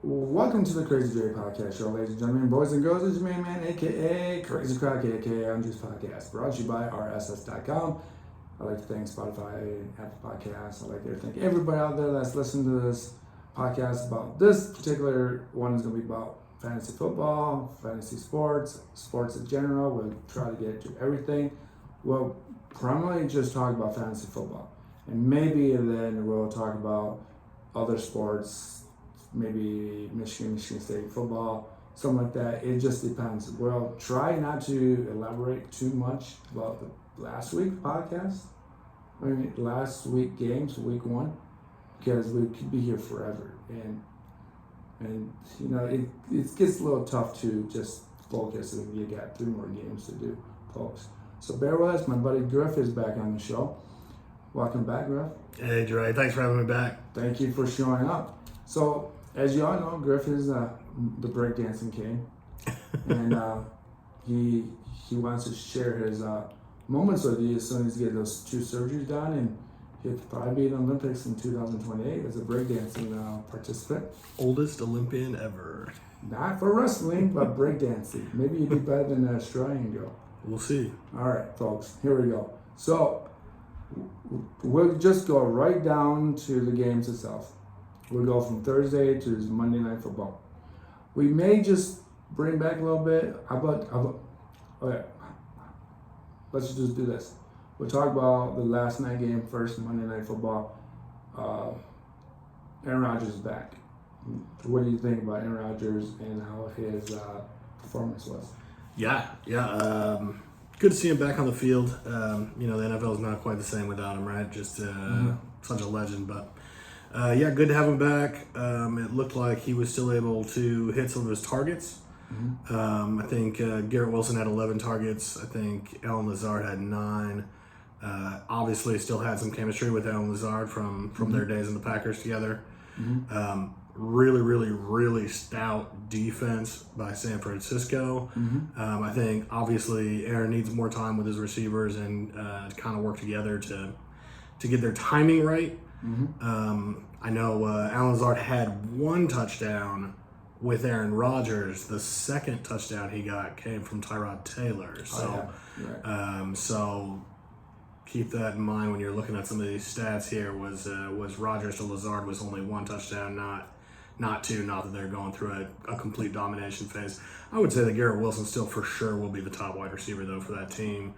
Welcome to the CRAZYDRE Podcast Show, ladies and gentlemen, boys and girls. It's your main man, aka Crazy Crack, aka Andrew's Podcast, brought to you by RSS.com. I'd like to thank Spotify, Apple Podcasts. I'd like to thank everybody out there that's listening to this podcast. About this particular one is going to be about fantasy football, fantasy sports, sports in general. We'll try to get to everything. We'll primarily just talk about fantasy football, and maybe then we'll talk about other sports. Maybe Michigan State football, something like that. It just depends. We'll try not to elaborate too much about the last week podcast. Last week games, week one, because we could be here forever. And you know, it gets a little tough to just focus if you got 3 more games to do, folks. So bear with us. My buddy Griff is back on the show. Welcome back, Griff. Hey, Dre. Thanks for having me back. Thank you for showing up. So, as you all know, Griff is the breakdancing king, and he wants to share his moments with you as soon as he gets those 2 surgeries done, and he'll probably be in the Olympics in 2028 as a breakdancing participant. Oldest Olympian ever. Not for wrestling, but breakdancing. Maybe you'd be better than the Australian girl. We'll see. All right, folks, here we go. So, we'll just go right down to the games itself. We'll go from Thursday to Monday Night Football. We may just bring back a little bit. Okay, let's just do this. We'll talk about the last night game first, Monday Night Football. Aaron Rodgers is back. What do you think about Aaron Rodgers and how his performance was? Yeah. Good to see him back on the field. The NFL is not quite the same without him, right? Just such a legend, but... good to have him back. It looked like he was still able to hit some of his targets. I think Garrett Wilson had 11 targets. I think Allen Lazard had 9. Obviously, still had some chemistry with Allen Lazard from their days in the Packers together. Really stout defense by San Francisco. I think, obviously, Aaron needs more time with his receivers and to kind of work together to get their timing right. I know Allen Lazard had 1 touchdown with Aaron Rodgers. The second touchdown he got came from Tyrod Taylor. So, so keep that in mind when you're looking at some of these stats here. Was Rodgers to Lazard was only 1 touchdown, not 2. Not that they're going through a complete domination phase. I would say that Garrett Wilson still for sure will be the top wide receiver though for that team.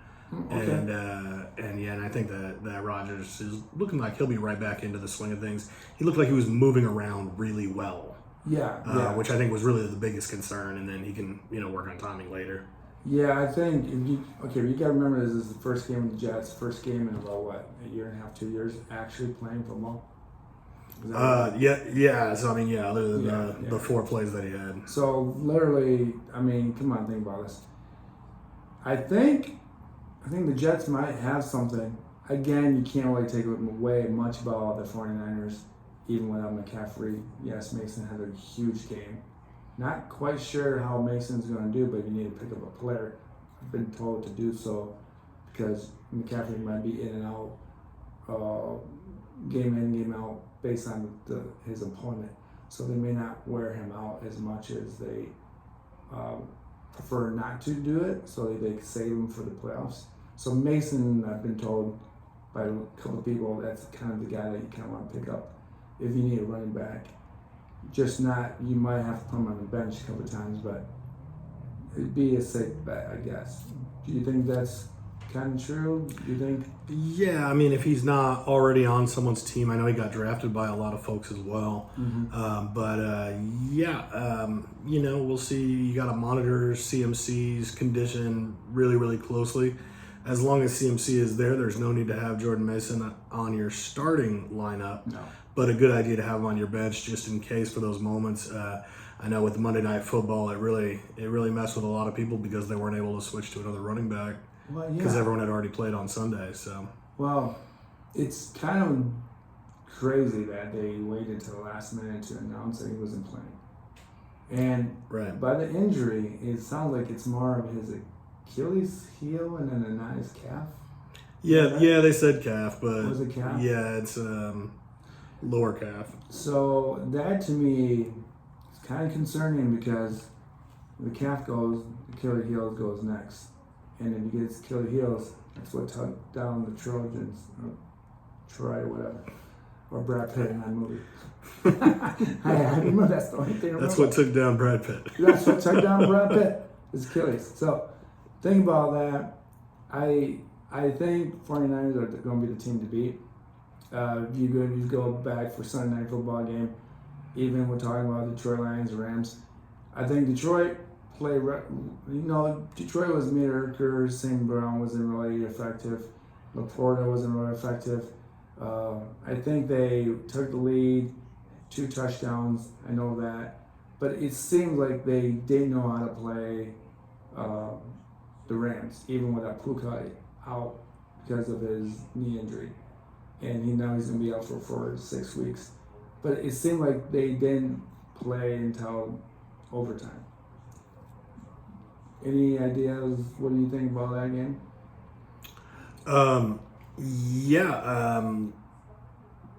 Okay. And I think that Rodgers is looking like he'll be right back into the swing of things. He looked like he was moving around really well. Which I think was really the biggest concern, and then he can work on timing later. Yeah, I think you got to remember this is the first game of the Jets, first game in about a year and a half, 2 years actually playing football. Yeah. So other than the 4 plays that he had. So literally, come on, think about this. I think the Jets might have something. Again, you can't really take away much about the 49ers, even without McCaffrey. Yes, Mason had a huge game. Not quite sure how Mason's going to do, but you need to pick up a player. I've been told to do so because McCaffrey might be in and out, game in, game out, based on his opponent. So they may not wear him out as much as they prefer not to do it, so they can save him for the playoffs. So Mason, I've been told by a couple of people, that's kind of the guy that you kind of want to pick up if you need a running back. You might have to put him on the bench a couple of times, but it'd be a safe bet, I guess. Do you think that's kind of true? Do you think? Yeah, if he's not already on someone's team, I know he got drafted by a lot of folks as well. We'll see. You got to monitor CMC's condition really closely. As long as CMC is there, there's no need to have Jordan Mason on your starting lineup. No. But a good idea to have him on your bench just in case for those moments. I know with Monday Night Football, it really messed with a lot of people because they weren't able to switch to another running back because everyone had already played on Sunday. So, well, it's kind of crazy that they waited to the last minute to announce that he wasn't playing. And by the injury, it sounds like it's more of his Achilles heel and then not his calf. Yeah, they said calf, but was it calf? Yeah, it's lower calf. So that to me is kind of concerning because the calf goes, Achilles heels goes next. And if he gets Achilles heels, that's what took down the Trojans, or Troy, whatever, or Brad Pitt in that movie. I remember that's the only thing. That's what took down Brad Pitt. That's what took down Brad Pitt, is Achilles. So, think about that. I think 49ers are going to be the team to beat. You go back for Sunday Night Football game, even we're talking about Detroit Lions, Rams. I think Detroit Detroit was mediocre. St. Brown wasn't really effective. Laporta wasn't really effective. I think they took the lead, 2 touchdowns. I know that, but it seems like they didn't know how to play the Rams, even without Puka out because of his knee injury, and he's going to be out for 4 to 6 weeks. But it seemed like they didn't play until overtime. Any ideas? What do you think about that game?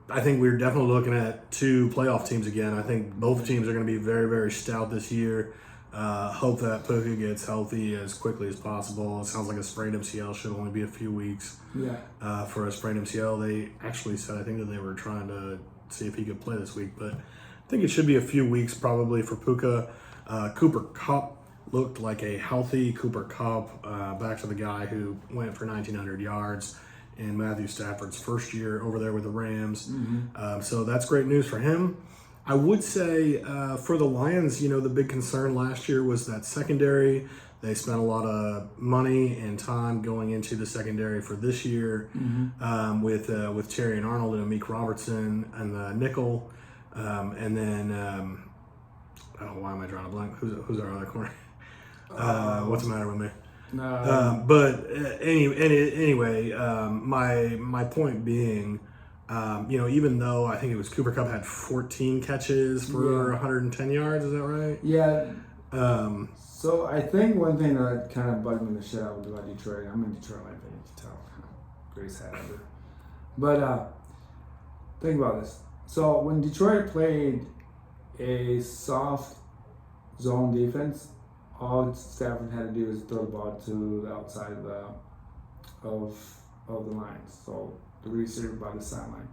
I think we're definitely looking at 2 playoff teams again. I think both teams are going to be very, very stout this year. Hope that Puka gets healthy as quickly as possible. It sounds like a sprained MCL should only be a few weeks. Yeah. For a sprained MCL, they actually said, I think, that they were trying to see if he could play this week, but I think it should be a few weeks probably for Puka. Cooper Kupp looked like a healthy Cooper Kupp, back to the guy who went for 1,900 yards in Matthew Stafford's first year over there with the Rams. So that's great news for him. I would say for the Lions, the big concern last year was that secondary. They spent a lot of money and time going into the secondary for this year with Terry and Arnold and Amik Robertson and the nickel. And then, why am I drawing a blank? Who's our other corner? What's the matter with me? Anyway, my point being, even though I think it was Cooper Kupp had 14 catches for 110 yards, is that right? Yeah. So I think one thing that kind of bugged me the shit out about Detroit, I'm in Detroit, I think you can tell. Grace hat under. But think about this. So when Detroit played a soft zone defense, all Stafford had to do was throw the ball to the outside of the lines, so the receiver by the sideline.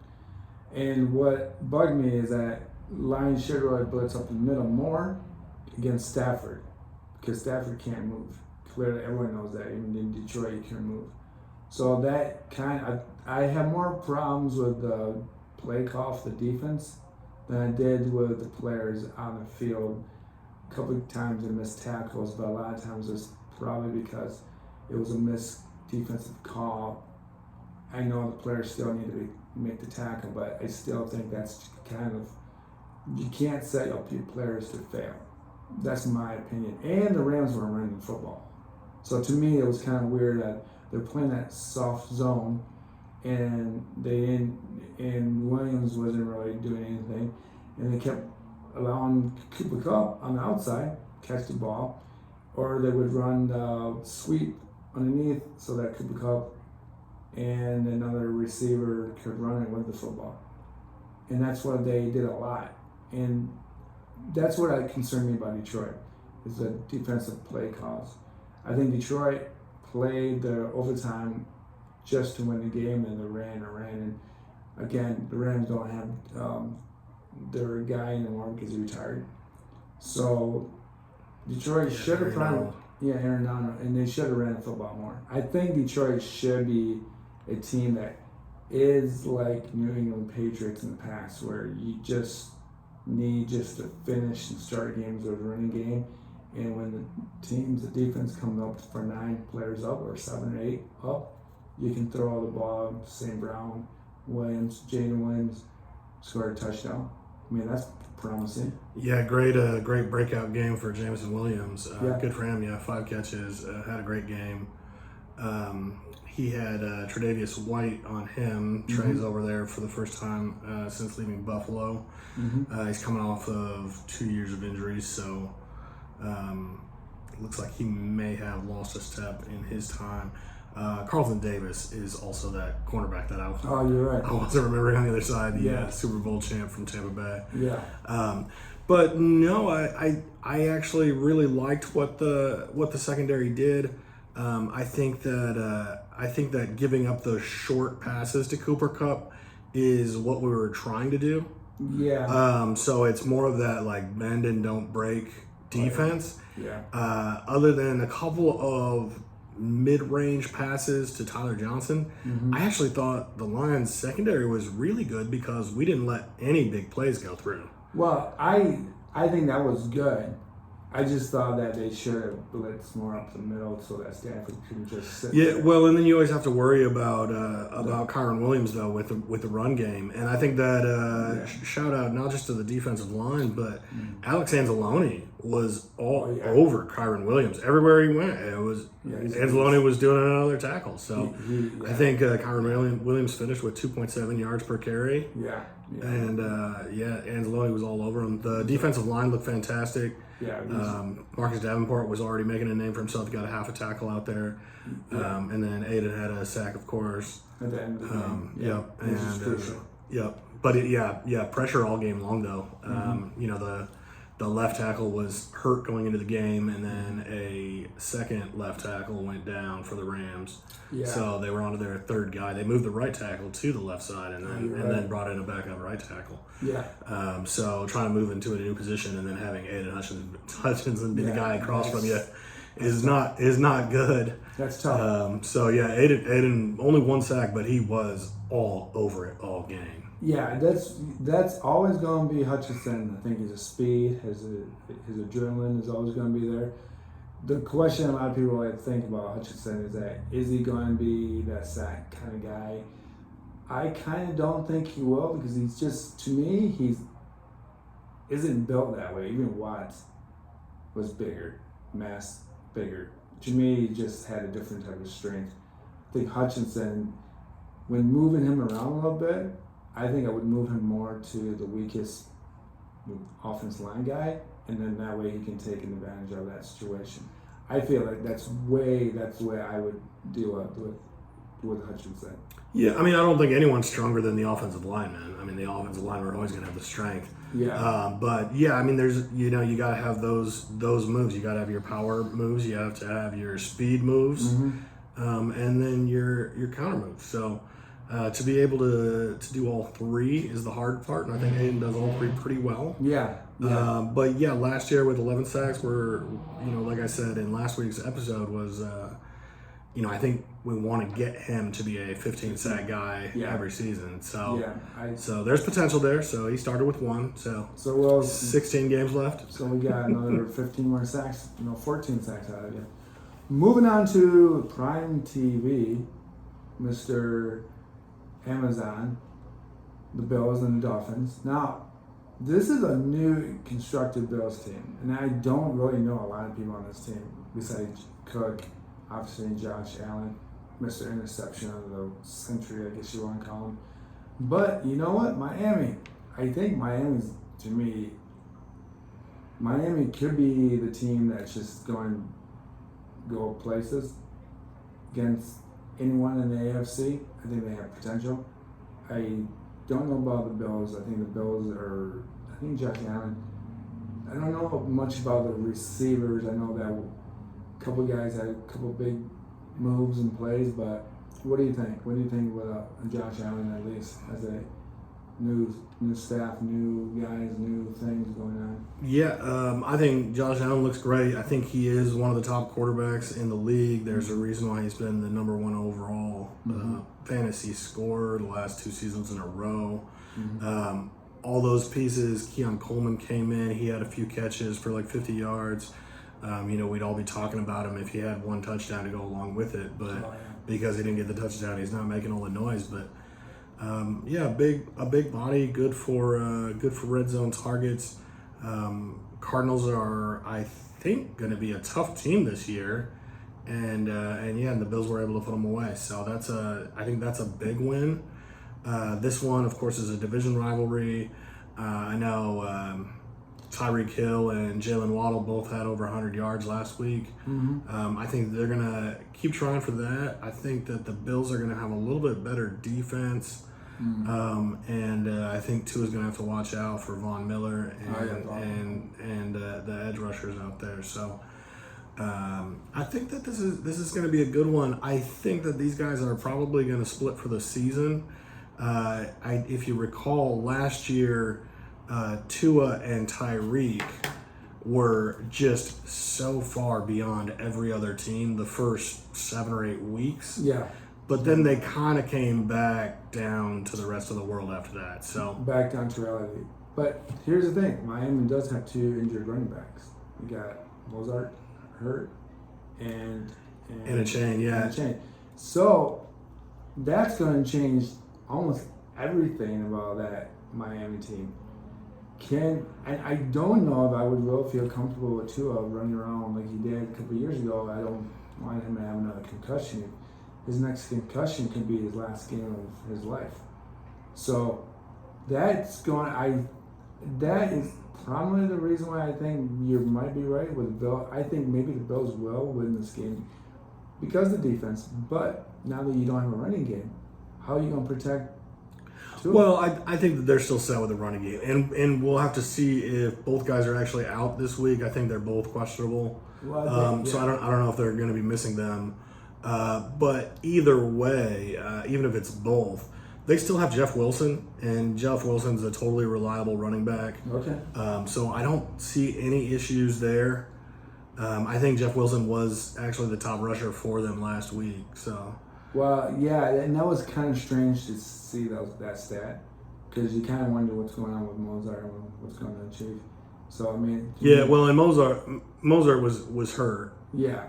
And what bugged me is that Lions should really blitz up the middle more against Stafford, because Stafford can't move. Clearly, everyone knows that. Even in Detroit, he can't move. So that I have more problems with the play call for the defense than I did with the players on the field. A couple of times they missed tackles, but a lot of times it's probably because it was a missed defensive call. I know the players still need to make the tackle, but I still think that's you can't set up your players to fail. That's my opinion. And the Rams were running the football. So to me, it was kind of weird that they're playing that soft zone and and Williams wasn't really doing anything, and they kept allowing Cooper Kupp on the outside catch the ball, or they would run the sweep underneath so that Cooper Kupp and another receiver could run it with the football. And that's what they did a lot. And that's what concerned me about Detroit, is the defensive play calls. I think Detroit played the overtime just to win the game, and they ran. And again, the Rams don't have their guy anymore because he retired. So Detroit should have probably, Aaron Donald, and they should have ran the football more. I think Detroit should be a team that is like New England Patriots in the past, where you just need to finish and start games with a running game. And when the defense comes up for 9 players up, or 7 or 8 up, you can throw the ball. St. Brown, Williams, Jaden Williams scored a touchdown. I mean, that's promising. Yeah, great breakout game for Jameson Williams. Good for him. 5 catches, had a great game. He had Tre'Davious White on him. Trey's over there for the first time since leaving Buffalo. He's coming off of 2 years of injuries, so it looks like he may have lost a step in his time. Carlton Davis is also that cornerback that Oh, you're right. I wasn't remembering on the other side, the Super Bowl champ from Tampa Bay. Yeah. But no, I actually really liked what the secondary did. I think that giving up those short passes to Cooper Kupp is what we were trying to do. Yeah. So it's more of that like bend and don't break defense. Yeah. Other than a couple of mid-range passes to Tyler Johnson, I actually thought the Lions secondary was really good because we didn't let any big plays go through. Well, I think that was good. I just thought that they should have blitzed more up the middle so that Stafford couldn't just sit there. Well, and then you always have to worry about Kyron Williams though with the run game, and I think that shout out not just to the defensive line, but Alex Anzalone was all over Kyron Williams everywhere he went. It was Anzalone was doing another tackle, so I think Kyron Williams finished with 2.7 yards per carry. Yeah. And Anzalone was all over him. The defensive line looked fantastic. Yeah. Marcus Davenport was already making a name for himself. He got a half a tackle out there. And then Aiden had a sack, of course. At the end of the game. But pressure all game long though. The left tackle was hurt going into the game, and then a second left tackle went down for the Rams. Yeah. So they were on to their third guy. They moved the right tackle to the left side, and then brought in a backup right tackle. Yeah. So trying to move into a new position and then having Aiden Hutchinson be the guy across from you is not good. That's tough. Aiden only one sack, but he was all over it all game. Yeah, that's always going to be Hutchinson. I think his speed, his adrenaline is always going to be there. The question a lot of people think about Hutchinson is he going to be that sack kind of guy? I kind of don't think he will because he's just, to me, he isn't built that way. Even Watts was bigger, bigger. To me, he just had a different type of strength. I think Hutchinson, when moving him around a little bit, I think I would move him more to the weakest offense line guy, and then that way he can take advantage of that situation. I feel like that's the way I would deal with Hutchinson. Yeah, I mean, I don't think anyone's stronger than the offensive line, man. I mean, the offensive line are always going to have the strength. Yeah. But yeah, I mean, there's you got to have those moves. You got to have your power moves. You have to have your speed moves, and then your counter moves. So. To be able to do all three is the hard part, and I think Aiden does all three pretty well. Yeah. But last year with 11 sacks, like I said in last week's episode, was I think we want to get him to be a 15 sack guy every season. So so there's potential there. So he started with 1. So 16 games left. So we got another 15 more sacks, 14 sacks out of you. Moving on to Prime TV, Mr. Amazon, the Bills and the Dolphins. Now, this is a new constructed Bills team, and I don't really know a lot of people on this team besides Cook, obviously Josh Allen, Mr. Interception of the century, I guess you want to call him. But you know what? I think Miami could be the team that's just going to go places against anyone in the AFC. I think they have potential. I don't know about the Bills. I think Josh Allen. I don't know much about the receivers. I know that a couple guys had a couple big moves and plays, but what do you think? What do you think about Josh Allen, at least as a new staff, new guys, new things going on? Yeah, I think Josh Allen looks great. I think he is one of the top quarterbacks in the league. There's a reason why he's been the number 1 overall fantasy scorer the last 2 seasons in a row. All those pieces, Keon Coleman came in. He had a few catches for like 50 yards. We'd all be talking about him if he had 1 touchdown to go along with it, but because he didn't get the touchdown, he's not making all the noise. But a big body, good for red zone targets. Cardinals are, I think, going to be a tough team this year, and the Bills were able to put them away. So I think that's a big win. This one, of course, is a division rivalry. I know Tyreek Hill and Jalen Waddle both had over 100 yards last week. I think they're going to keep trying for that. I think that the Bills are going to have a little bit better defense. And I think Tua's going to have to watch out for Von Miller and the edge rushers out there. So I think that this is going to be a good one. I think that these guys are probably going to split for the season. If you recall, last year, Tua and Tyreek were just so far beyond every other team the first 7 or 8 weeks. Yeah. But then they kind of came back down to the rest of the world after that. So back down to reality. But here's the thing: Miami does have 2 injured running backs. You got Mozart hurt, and a chain, yeah. And a chain. So that's going to change almost everything about that Miami team. I don't know if I would really feel comfortable with Tua running around like he did a couple of years ago. I don't want him to have another concussion. His next concussion could be his last game of his life. So that is probably the reason why I think you might be right with the Bills. I think maybe the Bills will win this game because of the defense. But now that you don't have a running game, how are you going to protect Tua? Well, I think that they're still set with the running game. And we'll have to see if both guys are actually out this week. I think they're both questionable. Well, so I don't know if they're going to be missing them. But either way, even if it's both, they still have Jeff Wilson, and Jeff Wilson's a totally reliable running back. Okay. So I don't see any issues there. I think Jeff Wilson was actually the top rusher for them last week. So. Well, yeah, and that was kind of strange to see that stat, because you kind of wonder what's going on with Mozart and what's going on with Chief. So I mean. Yeah, well, and Mozart was hurt. Yeah.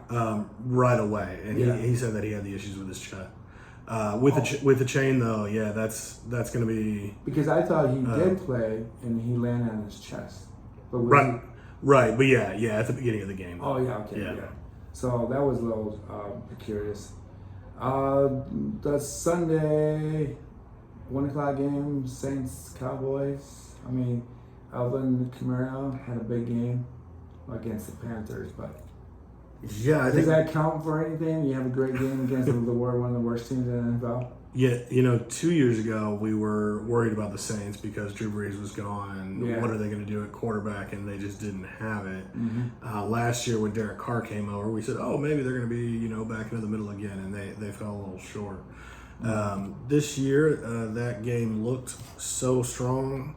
Right away, and he said that he had the issues with his chest. With the chain though, yeah, that's going to be, because I thought he did play and he landed on his chest. But right, but yeah, at the beginning of the game. Oh yeah, okay, yeah. So that was a little curious. The Sunday 1:00 game, Saints Cowboys. I mean, Alvin Kamara had a big game against the Panthers, but. Yeah, Does that count for anything? You have a great game against one of the worst teams in the NFL? Yeah, 2 years ago, we were worried about the Saints because Drew Brees was gone. Yeah. What are they going to do at quarterback? And they just didn't have it. Last year when Derek Carr came over, we said, oh, maybe they're going to be, back into the middle again, and they fell a little short. This year, that game looked so strong.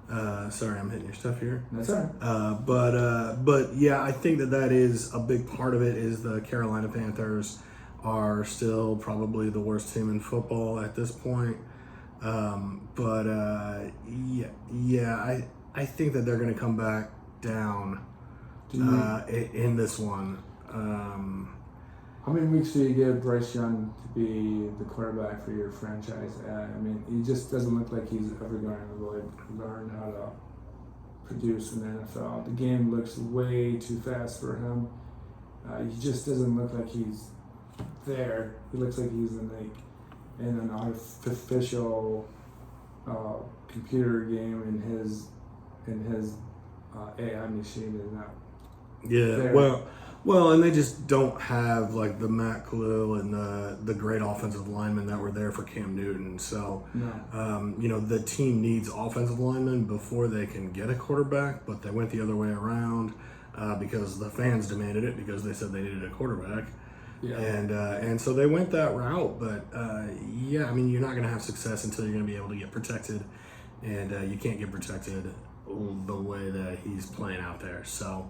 Sorry, I'm hitting your stuff here. That's all right. But yeah, I think that is a big part of it. Is the Carolina Panthers are still probably the worst team in football at this point. I think that they're going to come back down in this one. How many weeks do you give Bryce Young to be the quarterback for your franchise? I mean, he just doesn't look like he's ever going to really learn how to produce in the NFL. The game looks way too fast for him. He just doesn't look like he's there. He looks like he's in an artificial computer game, and his AI machine is not. Yeah, there. Well, and they just don't have like the Matt Kalil and the great offensive linemen that were there for Cam Newton. So, the team needs offensive linemen before they can get a quarterback, but they went the other way around because the fans demanded it because they said they needed a quarterback. Yeah. And so they went that route. But, you're not going to have success until you're going to be able to get protected. And you can't get protected the way that he's playing out there. So...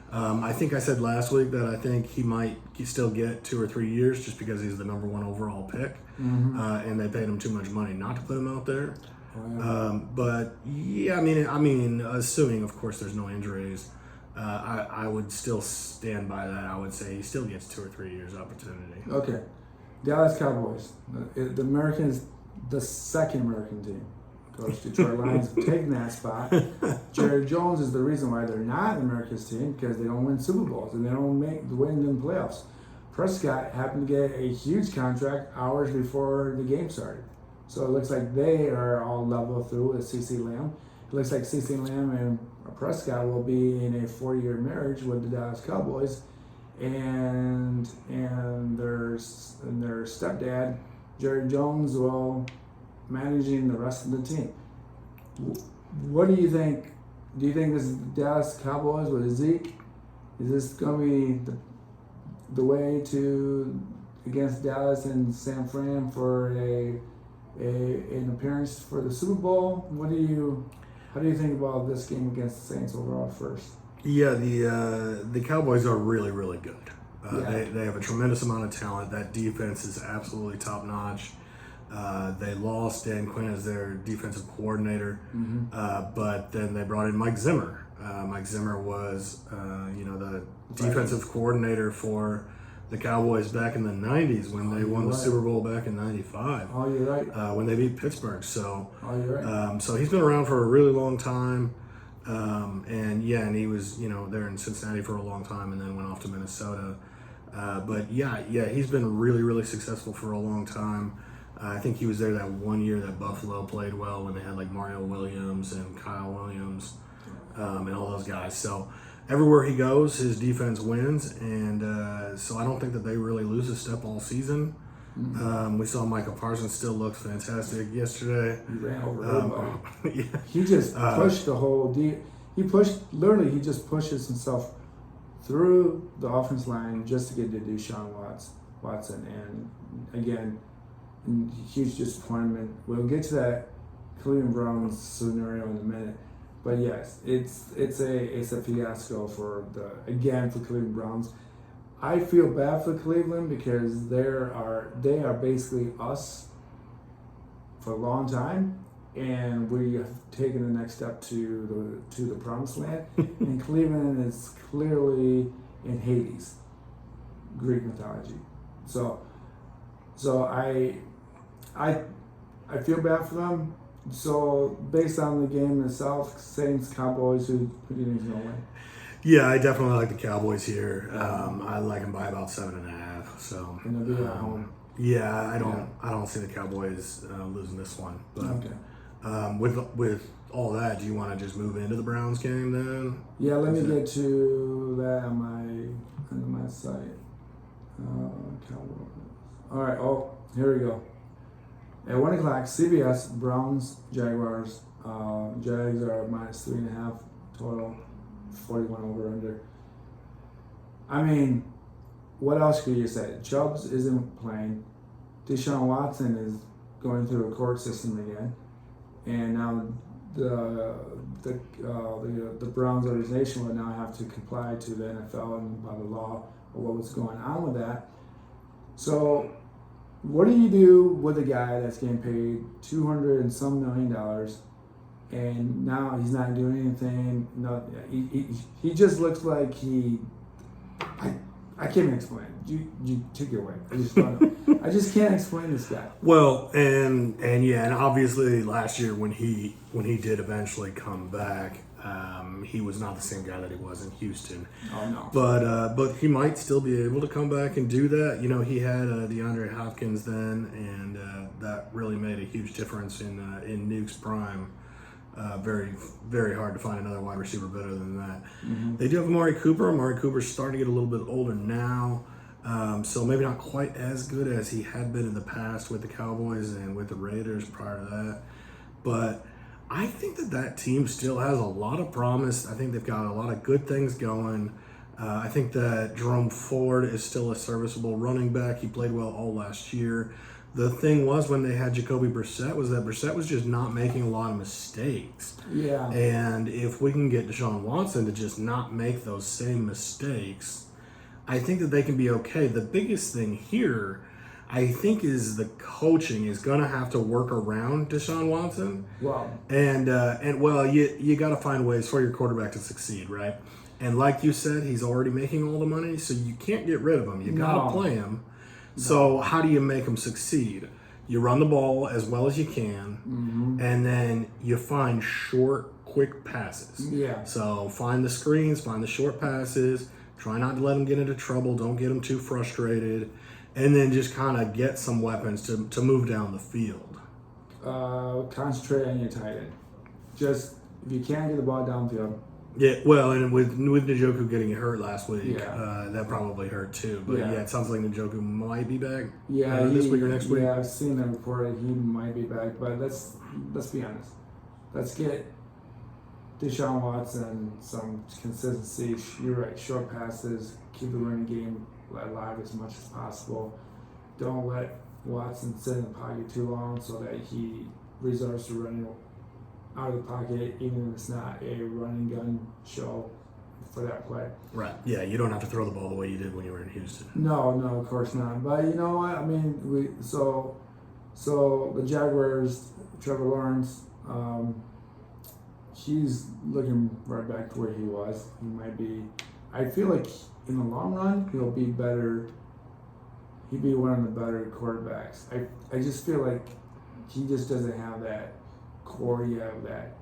I think I said last week that I think he might still get 2 or 3 years just because he's the number 1 overall pick, and they paid him too much money not to put him out there. Assuming of course there's no injuries, I would still stand by that. I would say he still gets 2 or 3 years opportunity. Okay, Dallas Cowboys, the second American team. Coach Detroit Lions have taken that spot. Jerry Jones is the reason why they're not America's team, because they don't win Super Bowls and they don't win in the playoffs. Prescott happened to get a huge contract hours before the game started. So it looks like they are all level through with CeeCee Lamb. It looks like CeeCee Lamb and Prescott will be in a 4-year marriage with the Dallas Cowboys, and their stepdad, Jerry Jones, will managing the rest of the team. What do you think? Do you think this is the Dallas Cowboys with Zeke? Is this going to be the way to against Dallas and San Fran for an appearance for the Super Bowl? How do you think about this game against the Saints overall first? Yeah, the Cowboys are really, really good. They have a tremendous amount of talent. That defense is absolutely top notch. They lost Dan Quinn as their defensive coordinator, but then they brought in Mike Zimmer. Mike Zimmer was, the defensive coordinator for the Cowboys back in the 90s when they won the Super Bowl back in 95. Oh, you're right. When they beat Pittsburgh. So, you're right. So he's been around for a really long time. And he was, there in Cincinnati for a long time and then went off to Minnesota. But he's been really, really successful for a long time. I think he was there that 1 year that Buffalo played well when they had like Mario Williams and Kyle Williams and all those guys. So everywhere he goes, his defense wins. And so I don't think that they really lose a step all season. We saw Michael Parsons still look fantastic yesterday. He ran over He just pushed the whole he just pushes himself through the offense line just to get to Deshaun Watson. And again, huge disappointment. We'll get to that Cleveland Browns scenario in a minute. But yes, it's a fiasco for Cleveland Browns. I feel bad for Cleveland because they are basically us for a long time, and we have taken the next step to the promised land. And Cleveland is clearly in Hades, Greek mythology. So I feel bad for them. So based on the game itself, Saints, Cowboys, who do you think is going to win? Yeah, I definitely like the Cowboys here. I like them by about 7.5. So and they'll be at home. Yeah, I don't see the Cowboys losing this one. But with all that, do you want to just move into the Browns game then? Yeah, let me get to that on my site. Cowboys. All right. Oh, here we go. At 1 o'clock, CBS, Browns, Jaguars. Jags are minus 3.5 total, 41 over under. I mean, what else could you say? Chubbs isn't playing. Deshaun Watson is going through a court system again, and now the Browns organization will now have to comply to the NFL and by the law of what was going on with that. So, what do you do with a guy that's getting paid $200 and some $million, and now he's not doing anything? No, he just looks like I can't even explain it. You take it away. I just can't explain this guy. Well, and obviously last year when he did eventually come back, he was not the same guy that he was in Houston. Oh no. But he might still be able to come back and do that. He had DeAndre Hopkins then, and that really made a huge difference in Nuke's prime. Very, very hard to find another wide receiver better than that. Mm-hmm. They do have Amari Cooper. Amari Cooper's starting to get a little bit older now, so maybe not quite as good as he had been in the past with the Cowboys and with the Raiders prior to that. But I think that team still has a lot of promise. I think they've got a lot of good things going. I think that Jerome Ford is still a serviceable running back. He played well all last year. The thing was when they had Jacoby Brissett was that Brissett was just not making a lot of mistakes. Yeah. And if we can get Deshaun Watson to just not make those same mistakes, I think that they can be okay. The biggest thing here, I think, is the coaching is going to have to work around Deshaun Watson. Wow. And you got to find ways for your quarterback to succeed, right? And like you said, he's already making all the money, so you can't get rid of him. You got to play him. So how do you make them succeed? You run the ball as well as you can, and then you find short, quick passes. Yeah. So find the screens, find the short passes. Try not to let them get into trouble. Don't get them too frustrated. And then just kind of get some weapons to move down the field. Concentrate on your tight end. Just, if you can't get the ball downfield, Yeah, well, and with Njoku getting hurt last week, Yeah. that probably hurt too. But Yeah. it sounds like Njoku might be back. Yeah, this week or next week. Yeah, I've seen that report. He might be back, but let's be honest. Let's get Deshaun Watson some consistency. You're right. Short passes, keep the running game alive as much as possible. Don't let Watson sit in the pocket too long so that he resorts to running out of the pocket, even if it's not a running gun show for that play. Right. Yeah, you don't have to throw the ball the way you did when you were in Houston. No, of course not. But you know what? I mean, so the Jaguars, Trevor Lawrence, he's looking right back to where he was. He might be. I feel like in the long run, he'll be better. He'd be one of the better quarterbacks. I just feel like he just doesn't have that core yet of that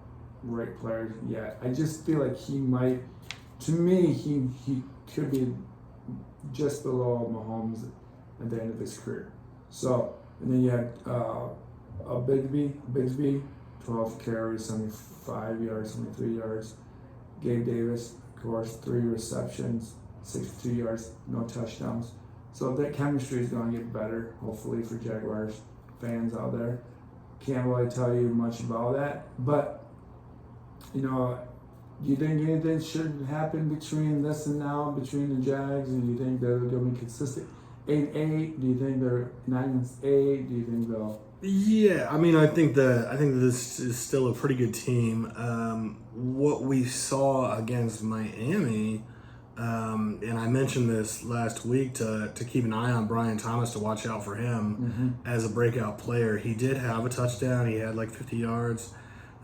right player yet. I just feel like he might. To me, he could be just below Mahomes at the end of his career. So, and then you had Bigsby, 12 carries, 75 yards, 73 yards. Gabe Davis, of course, 3 receptions, 62 yards, no touchdowns. So that chemistry is going to get better, hopefully, for Jaguars fans out there. Can't really tell you much about that, but you know, do you think anything should happen between this and now, between the Jags? And do you think they're going to be consistent 8-8? Do you think they're 9-8? Do you think they'll? Yeah, I mean, I think this is still a pretty good team. What we saw against Miami, and I mentioned this last week to keep an eye on Brian Thomas, to watch out for him as a breakout player. He did have a touchdown. He had like 50 yards.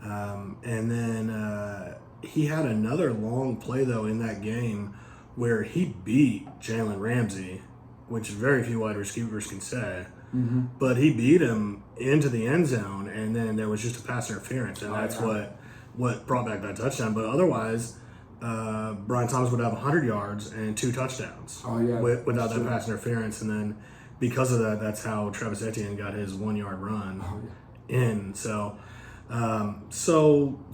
And then he had another long play, though, in that game where he beat Jalen Ramsey, which very few wide receivers can say. But he beat him into the end zone, and then there was just a pass interference, and that's what brought back that touchdown. But otherwise, Brian Thomas would have 100 yards and 2 touchdowns without that pass interference. And then because of that, that's how Travis Etienne got his 1-yard run in. So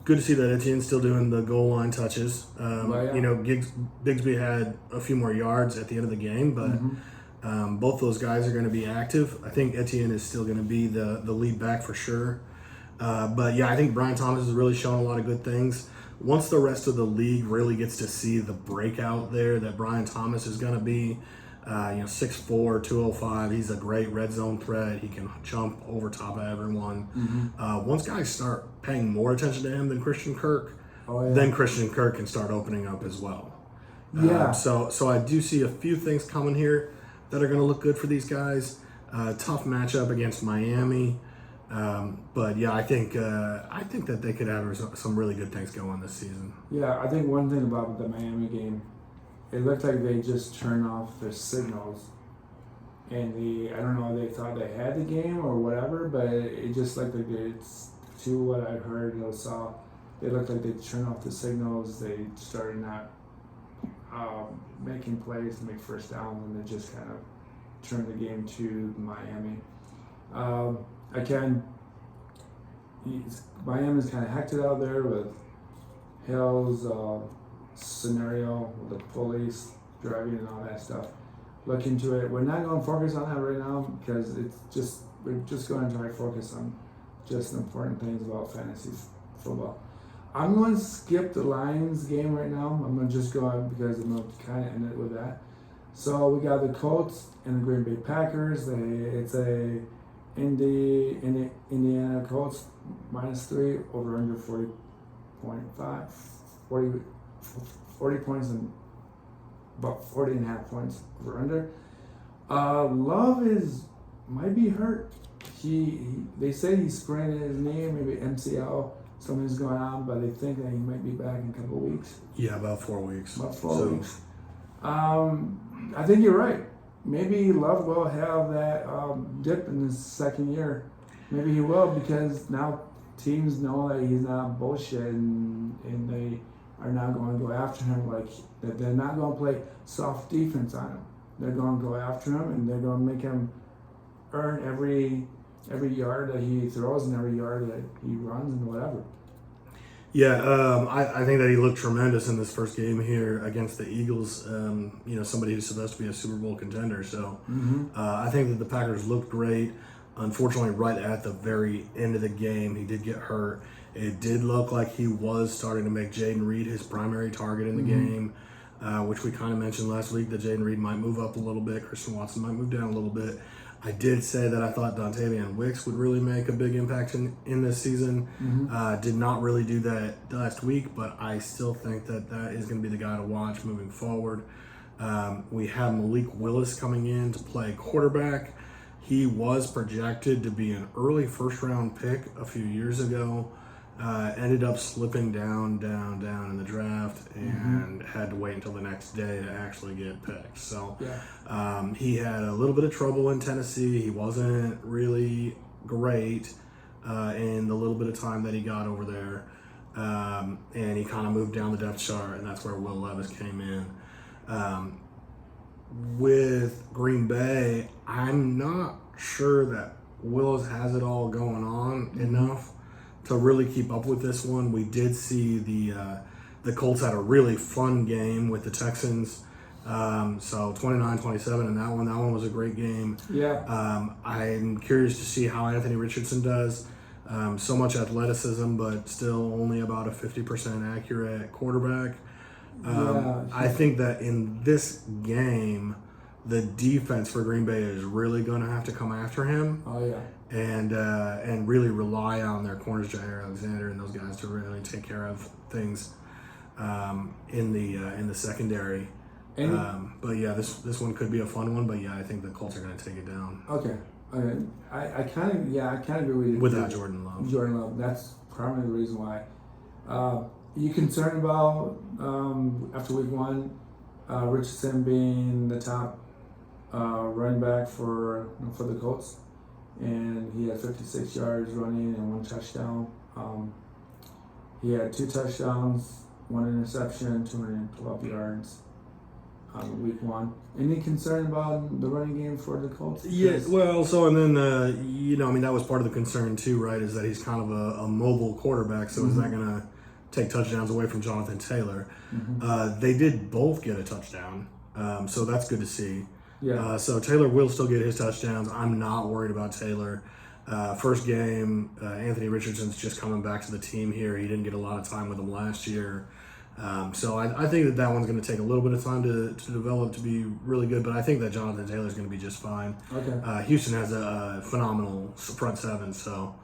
good to see that Etienne's still doing the goal line touches. You know, Bigsby had a few more yards at the end of the game, but both those guys are going to be active. I think Etienne is still going to be the lead back for sure. But yeah, I think Brian Thomas has really shown a lot of good things. Once the rest of the league really gets to see the breakout there that Brian Thomas is going to be, 6'4", 205. He's a great red zone threat. He can jump over top of everyone. Once guys start paying more attention to him than Christian Kirk, then Christian Kirk can start opening up as well. So I do see a few things coming here that are going to look good for these guys. Tough matchup against Miami. But yeah, I think that they could have some really good things going this season. Yeah, I think one thing about the Miami game, it looked like they just turned off their signals, and I don't know, they thought they had the game or whatever, but it just looked like it's to what I heard or saw, they looked like they turned off the signals. They started not making plays to make first downs, and they just kind of turned the game to Miami. Miami's kind of hectic out there with Hill's scenario with the police driving and all that stuff. Look into it. We're not going to focus on that right now because we're just going to try to focus on just the important things about fantasy football. I'm going to skip the Lions game right now. I'm going to just go on because I'm going to kind of end it with that. So we got the Colts and the Green Bay Packers. It's a Indiana Colts -3 over under 40.5, 40 points and about 40.5 points over under. Love might be hurt. They say he sprained his knee, maybe MCL. Something's going on, but they think that he might be back in a couple of weeks. Yeah, about 4 weeks. About 4 weeks. I think you're right. Maybe Love will have that dip in his second year. Maybe he will, because now teams know that he's not bullshit, and they are not going to go after him that. They're not going to play soft defense on him. They're going to go after him, and they're going to make him earn every yard that he throws and every yard that he runs and whatever. I think that he looked tremendous in this first game here against the Eagles. Somebody who's supposed to be a Super Bowl contender. So I think that the Packers looked great. Unfortunately, right at the very end of the game, he did get hurt. It did look like he was starting to make Jaden Reed his primary target in the game, which we kind of mentioned last week that Jaden Reed might move up a little bit. Christian Watson might move down a little bit. I did say that I thought Dontavian Wicks would really make a big impact in this season. Did not really do that last week, but I still think that is going to be the guy to watch moving forward. We have Malik Willis coming in to play quarterback. He was projected to be an early first-round pick a few years ago. Ended up slipping down in the draft and had to wait until the next day to actually get picked. So he had a little bit of trouble in Tennessee. He wasn't really great in the little bit of time that he got over there. And he kind of moved down the depth chart, and that's where Will Levis came in. With Green Bay, I'm not sure that Willis has it all going on enough to really keep up with this one. We did see the Colts had a really fun game with the Texans. So 29-27 in that one. That one was a great game. I'm curious to see how Anthony Richardson does. So much athleticism, but still only about a 50% accurate quarterback. I think that in this game, the defense for Green Bay is really going to have to come after him. And really rely on their corners, Jair Alexander and those guys, to really take care of things in the secondary. This one could be a fun one. But I think the Colts are going to take it down. Okay. I kind of agree with you. Without Jordan Love. Jordan Love. That's probably the reason why. You concerned about after week one, Richardson being the top running back for the Colts, and he had 56 yards running and 1 touchdown. He had 2 touchdowns, 1 interception, 212 yards week one. Any concern about the running game for the Colts? Yes. Well, that was part of the concern too, right? Is that he's kind of a mobile quarterback, so is that going to take touchdowns away from Jonathan Taylor? They did both get a touchdown, so that's good to see. So Taylor will still get his touchdowns. I'm not worried about Taylor. First game, Anthony Richardson's just coming back to the team here. He didn't get a lot of time with him last year. So I think that one's going to take a little bit of time to develop to be really good, but I think that Jonathan Taylor's going to be just fine. Houston has a phenomenal front seven, so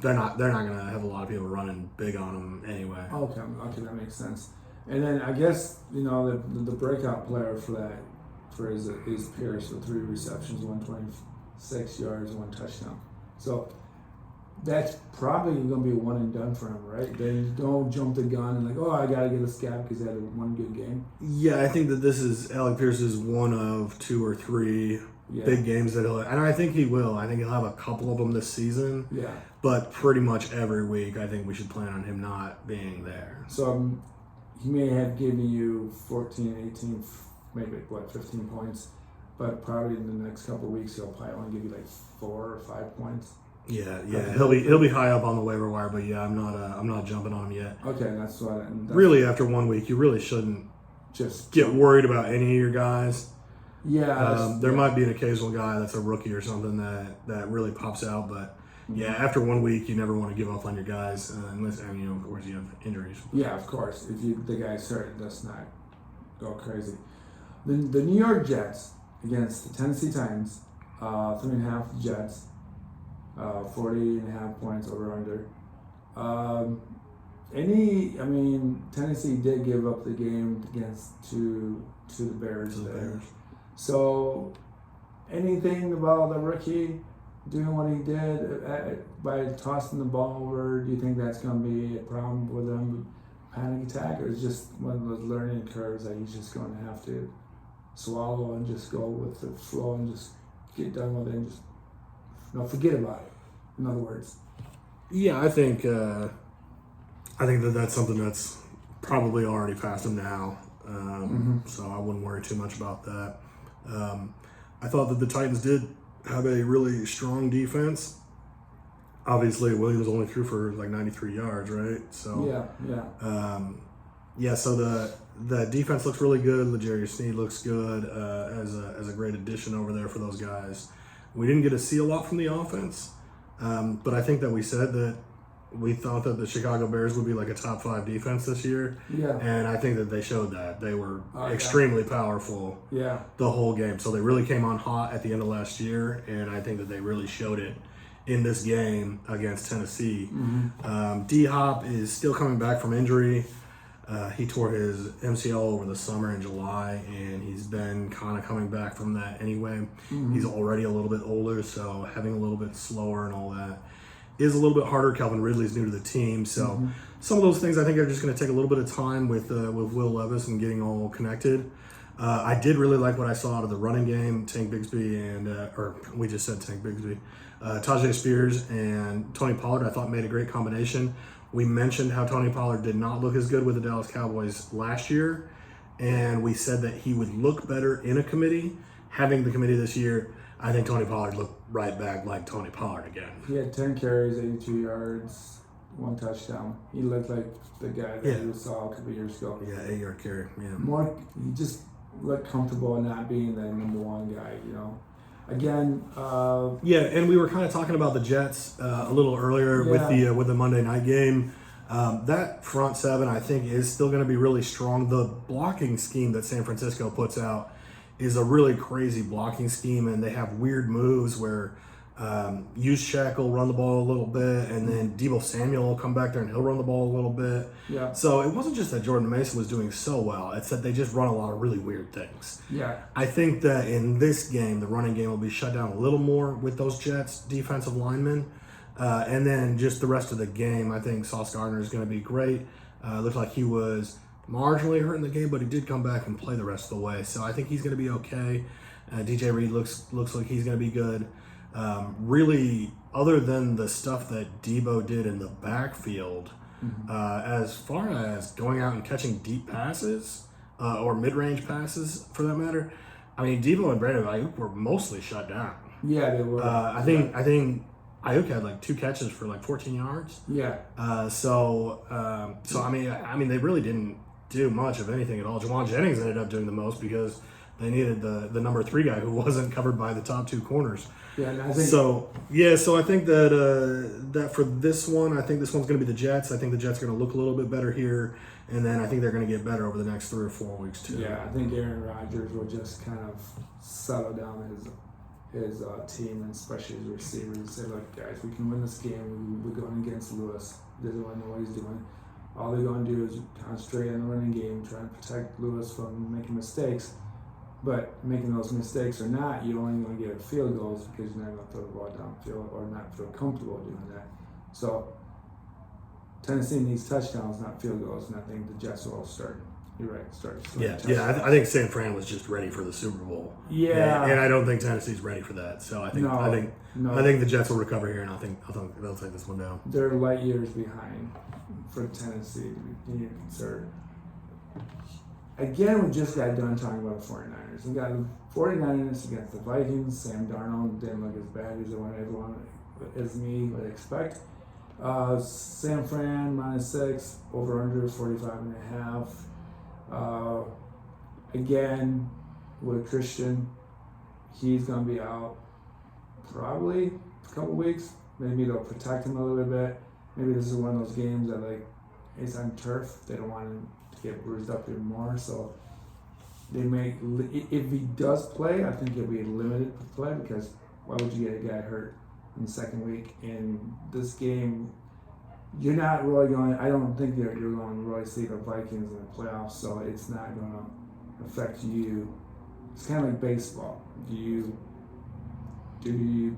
they're not going to have a lot of people running big on them anyway. Okay, that makes sense. And then I guess the breakout player for is Pierce with 3 receptions, 126 yards, 1 touchdown. So that's probably going to be a one and done for him, right? They don't jump the gun and I got to get a scab because he had one good game. I think that this is Alec Pierce's one of 2 or 3 big games that and I think he will. I think he'll have a couple of them this season. But pretty much every week, I think we should plan on him not being there. So he may have given you 14, 18, maybe 15 points, but probably in the next couple of weeks he'll probably only give you 4 or 5 points. He'll be high up on the waiver wire, but I'm not jumping on him yet. Okay, that's what. Really, after 1 week, you really shouldn't just get worried about any of your guys. There might be an occasional guy that's a rookie or something that really pops out, but after 1 week, you never want to give up on your guys unless, of course, you have injuries. Yeah, of course. If the guy's hurt, let's not go crazy. The New York Jets against the Tennessee Titans, 3.5 Jets. 40.5 points over under. Tennessee did give up the game to the Bears there. So, anything about the rookie doing what he did by tossing the ball over? Do you think that's going to be a problem with him? Panic attack, or is just one of those learning curves that he's just going to have to swallow and just go with the flow and just get done with it and just forget about it. In other words. I think that's something that's probably already past him now. So I wouldn't worry too much about that. I thought that the Titans did have a really strong defense. obviously Williams only threw for like 93 yards, right? So so the defense looks really good. L'Jarius Sneed looks good as a great addition over there for those guys. We didn't get to see a lot from the offense, but I think that we said that we thought that the Chicago Bears would be like a top 5 defense this year. Yeah. And I think that they showed that. They were extremely powerful the whole game. So they really came on hot at the end of last year, and I think that they really showed it in this game against Tennessee. D-Hop is still coming back from injury. He tore his MCL over the summer in July, and he's been kind of coming back from that anyway. He's already a little bit older, so having a little bit slower and all that is a little bit harder. Calvin Ridley's new to the team, so some of those things I think are just going to take a little bit of time with Will Levis and getting all connected. I did really like what I saw out of the running game. Tank Bigsby and we just said Tank Bigsby. Tajay Spears and Tony Pollard I thought made a great combination. We mentioned how Tony Pollard did not look as good with the Dallas Cowboys last year, and we said that he would look better in a committee. Having the committee this year, I think Tony Pollard looked right back like Tony Pollard again. He had 10 carries, 82 yards, 1 touchdown. He looked like the guy that we saw a couple years ago. Yeah, 8-yard carry. Yeah. He just looked comfortable in not being the number 1 guy, you know. Again, and we were kind of talking about the Jets a little earlier with the Monday night game. That front 7, I think, is still going to be really strong. The blocking scheme that San Francisco puts out is a really crazy blocking scheme, and they have weird moves where Juszczyk will run the ball a little bit, and then Deebo Samuel will come back there and he'll run the ball a little bit. Yeah. So it wasn't just that Jordan Mason was doing so well, it's that they just run a lot of really weird things. Yeah. I think that in this game, the running game will be shut down a little more with those Jets defensive linemen. And then just the rest of the game, I think Sauce Gardner is going to be great. Looked like he was marginally hurt in the game, but he did come back and play the rest of the way. So I think he's going to be okay. DJ Reed looks like he's going to be good. Really, other than the stuff that Deebo did in the backfield, as far as going out and catching deep passes or mid-range passes, for that matter, I mean, Deebo and Brandon Ayuk were mostly shut down. Yeah, they were. I think Ayuk had like 2 catches for like 14 yards. Yeah. So I mean, they really didn't do much of anything at all. Jawan Jennings ended up doing the most because they needed the number 3 guy who wasn't covered by the top 2 corners. Yeah, and I think so I think that for this one, I think this one's going to be the Jets. I think the Jets are going to look a little bit better here, and then I think they're going to get better over the next 3 or 4 weeks too. Yeah, I think Aaron Rodgers will just kind of settle down his team, and especially his receivers, and say, look, guys, we can win this game. We're going against Lewis. He doesn't want to know what he's doing. All they're going to do is concentrate on the running game, try to protect Lewis from making mistakes. But making those mistakes or not, you're only going to get field goals because you're not going to throw the ball downfield or not feel comfortable doing that. So Tennessee needs touchdowns, not field goals, and I think the Jets will start. You're right, start. I think San Fran was just ready for the Super Bowl. Yeah, and I don't think Tennessee's ready for that. So I think the Jets will recover here, and I think they'll take this one down. They're light years behind for Tennessee to be considered. Again, we just got done talking about the 49ers. We got the 49ers against the Vikings. Sam Darnold didn't look as bad as everyone as me would expect. San Fran -6, over under 45.5. Again, with Christian, he's going to be out probably a couple weeks. Maybe they'll protect him a little bit. Maybe this is one of those games that, like, it's on turf. They don't want him to get bruised up even more. So they may, if he does play, I think he'll be limited to play, because why would you get a guy hurt in the second week? In this game, you're not really going, I don't think you're going to really see the Vikings in the playoffs, so it's not going to affect you. It's kind of like baseball. Do you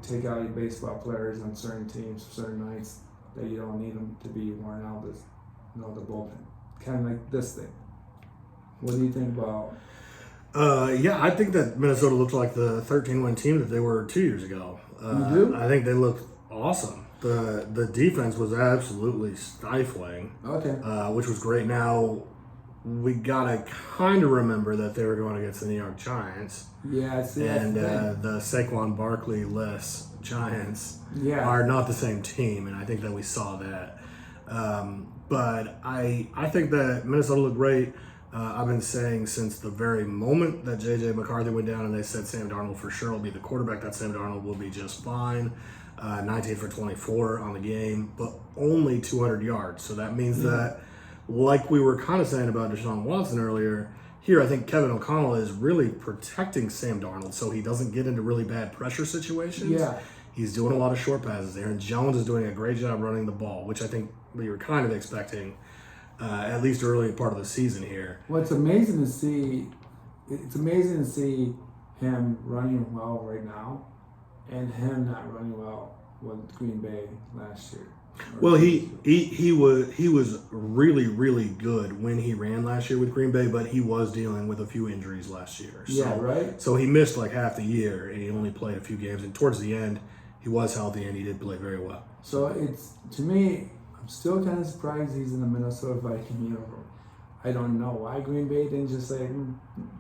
take out your baseball players on certain teams, certain nights that you don't need them to be worn out? The bullpen. Kind of like this thing. What do you think about? I think that Minnesota looked like the 13-win team that they were 2 years ago. You do? I think they looked awesome. The defense was absolutely stifling. Okay. Which was great. Now, we gotta kind of remember that they were going against the New York Giants. Yeah, I see. And the Saquon Barkley-less Giants Yeah. are not the same team, and I think that we saw that. But I think that Minnesota looked great. I've been saying since the very moment that J.J. McCarthy went down and they said Sam Darnold for sure will be the quarterback, that Sam Darnold will be just fine. 19 for 24 on the game, but only 200 yards. So that means that, like we were kind of saying about Deshaun Watson earlier, here I think Kevin O'Connell is really protecting Sam Darnold so he doesn't get into really bad pressure situations. Yeah. He's doing a lot of short passes. Aaron Jones is doing a great job running the ball, which I think we were kind of expecting, at least early part of the season here. Well, it's amazing to see him running well right now, and him not running well with Green Bay last year. Well, he was really, really good when he ran last year with Green Bay, but he was dealing with a few injuries last year. Yeah, right. So he missed like half the year, and he only played a few games. And towards the end, he was healthy, and he did play very well. So it's, to me, I'm still kind of surprised he's in the Minnesota Viking uniform. I don't know why Green Bay didn't just say,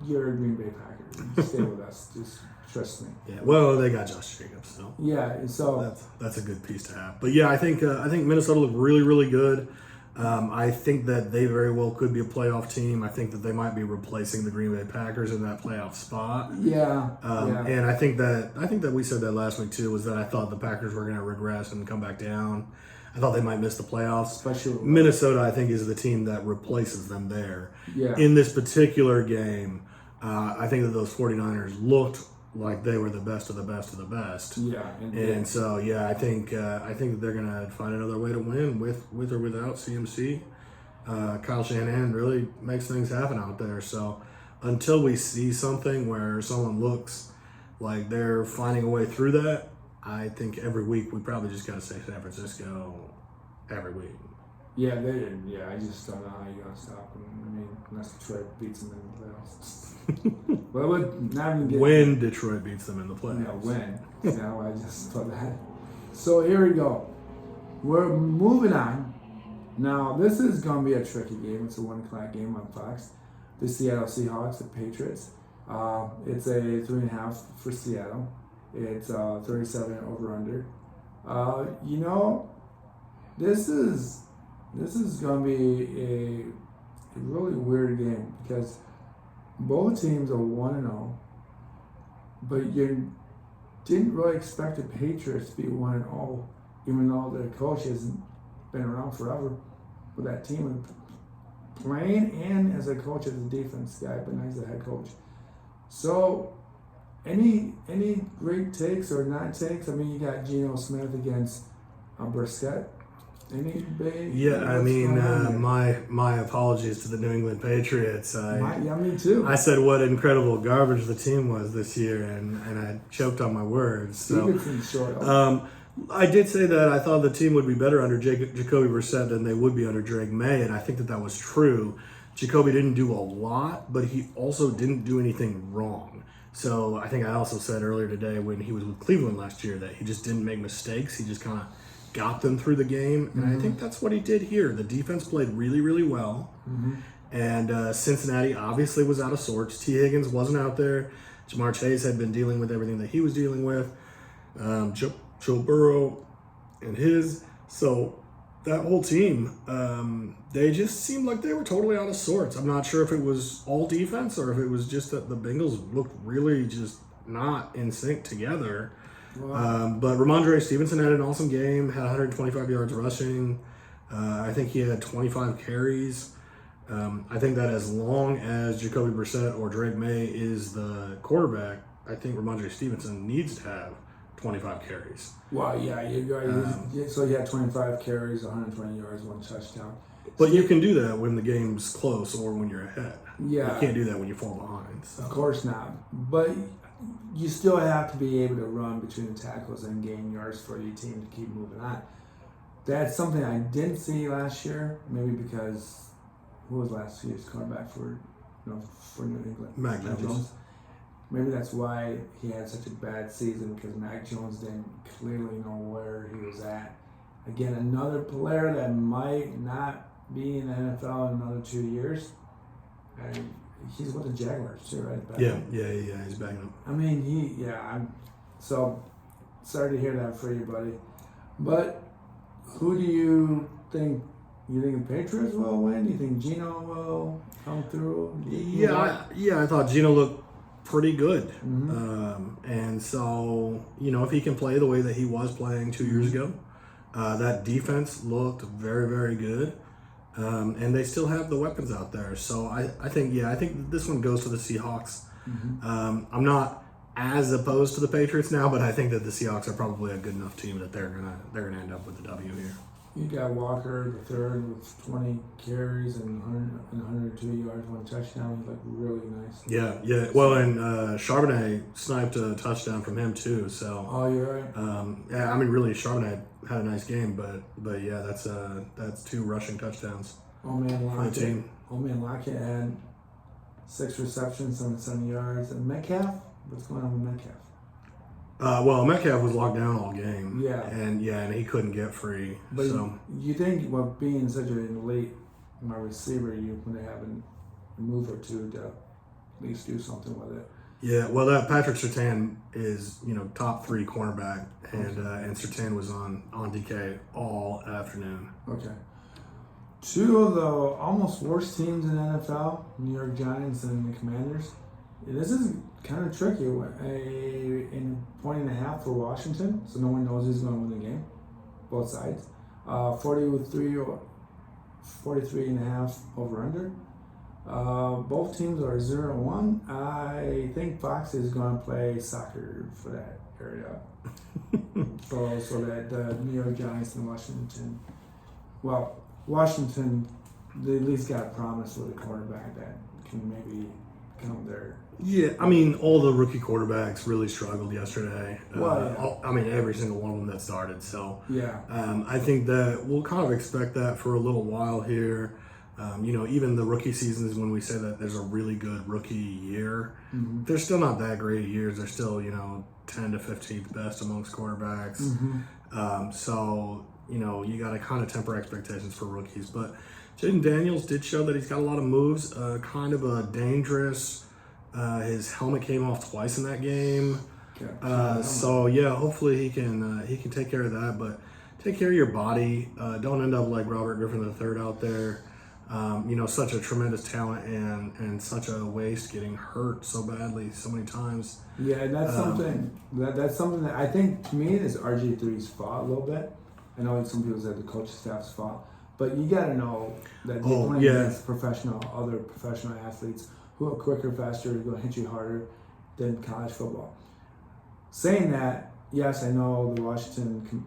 "You're a Green Bay Packer. Stay with us. Just trust me." Yeah. Well, they got Josh Jacobs, so Yeah. So that's a good piece to have. But yeah, I think Minnesota looked really, really good. I think that they very well could be a playoff team. I think that they might be replacing the Green Bay Packers in that playoff spot. yeah. And I think that we said that last week too, was that I thought the Packers were going to regress and come back down. I thought they might miss the playoffs. Especially Minnesota, I think, is the team that replaces them there. Yeah. In this particular game, I think that those 49ers looked like they were the best of the best of the best. Yeah. And so, yeah, I think that they're going to find another way to win with or without CMC. Kyle Shanahan really makes things happen out there. So until we see something where someone looks like they're finding a way through that, I think every week we probably just got to say San Francisco every week. Yeah, they didn't. Yeah, I just don't know how you're going to stop them. I mean, unless Detroit beats them in the playoffs. Well, not even when Detroit beats them in the playoffs. Yeah, when. Now I just thought that. So here we go. We're moving on. Now, this is going to be a tricky game. It's a 1 o'clock game on Fox. The Seattle Seahawks, the Patriots. It's a 3.5 for Seattle. It's 37 over under. This is going to be a really weird game because both teams are 1-0, but you didn't really expect the Patriots to be 1-0, even though their coach hasn't been around forever with that team and playing and as a coach, as a defense guy, but now he's a head coach. So, any great takes or not takes? I mean, you got Geno Smith against Brissett. Any big? Yeah, I mean, my apologies to the New England Patriots. Me too. I said what incredible garbage the team was this year, and I choked on my words. So, I did say that I thought the team would be better under Jacoby Brissett than they would be under Drake May, and I think that was true. Jacoby didn't do a lot, but he also didn't do anything wrong. So I think I also said earlier today when he was with Cleveland last year that he just didn't make mistakes. He just kind of got them through the game. And I think that's what he did here. The defense played really, really well. And Cincinnati obviously was out of sorts. T. Higgins wasn't out there. Jamar Chase had been dealing with everything that he was dealing with. Joe Burrow and his. So that whole team, they just seemed like they were totally out of sorts. I'm not sure if it was all defense or if it was just that the Bengals looked really just not in sync together. Wow. But Ramondre Stevenson had an awesome game, had 125 yards rushing. I think he had 25 carries. I think that as long as Jacoby Brissett or Drake May is the quarterback, I think Ramondre Stevenson needs to have 25 carries. Wow, yeah, you're right. So he had 25 carries, 120 yards, 1 touchdown. But you can do that when the game's close or when you're ahead. Yeah. You can't do that when you fall behind. So. Of course not. But you still have to be able to run between the tackles and gain yards for your team to keep moving on. That's something I didn't see last year, maybe because who was last year's cornerback for New England? Mac Jones. Maybe that's why he had such a bad season, because Mac Jones didn't clearly know where he was at. Again, another player that might not be in the NFL in another 2 years. And he's with the Jaguars too, right? Yeah, he's backing up. I mean, so sorry to hear that for you, buddy. But who do you think? You think the Patriots will win? Do you think Geno will come through? I thought Geno looked pretty good. Mm-hmm. And so, if he can play the way that he was playing 2 years ago, that defense looked very, very good. And they still have the weapons out there. So I think this one goes to the Seahawks. Mm-hmm. I'm not as opposed to the Patriots now, but I think that the Seahawks are probably a good enough team that they're gonna end up with the W here. You got Walker the third with 20 carries and 102 yards, 1 touchdown. He looked really nice. Yeah. Well, and Charbonnet sniped a touchdown from him too. So. Oh, you're right. Really, Charbonnet had a nice game, but yeah, that's 2 rushing touchdowns. Oh man, for the team. Lockett had 6 receptions, 77 yards. And Metcalf, what's going on with Metcalf? Metcalf was locked down all game. Yeah. And he couldn't get free. But so you think, being such an elite receiver, you would have a move or two to at least do something with it. Yeah, well, that Patrick Surtain is top 3 cornerback, and Surtain was on DK all afternoon. Okay. 2 of the almost worst teams in the NFL, New York Giants and the Commanders. This is kind of tricky. In a 1.5 for Washington, so no one knows who's going to win the game. Both sides. 43 and a half over under. Both teams are 0-1. I think Fox is going to play soccer for that area. so that the New York Giants and Washington, they at least got a promise with a quarterback that can maybe come there. Yeah, all the rookie quarterbacks really struggled yesterday. Every single one of them that started. So yeah, I think that we'll kind of expect that for a little while here. Even the rookie seasons, when we say that there's a really good rookie year, mm-hmm. they're still not that great years. They're still 10 to 15th best amongst quarterbacks. Mm-hmm. So you got to kind of temper expectations for rookies. But Jaden Daniels did show that he's got a lot of moves. Kind of a dangerous. His helmet came off twice in that game. So yeah, hopefully he can take care of that. But take care of your body. Don't end up like Robert Griffin III out there. Such a tremendous talent and such a waste, getting hurt so badly so many times. Yeah, and that's something that I think, to me, is RG3's fault a little bit. I know some people said the coaching staff's fault, but you got to know that they're playing against other professional athletes who are quicker, faster, going to hit you harder than college football. Saying that, yes, I know the Washington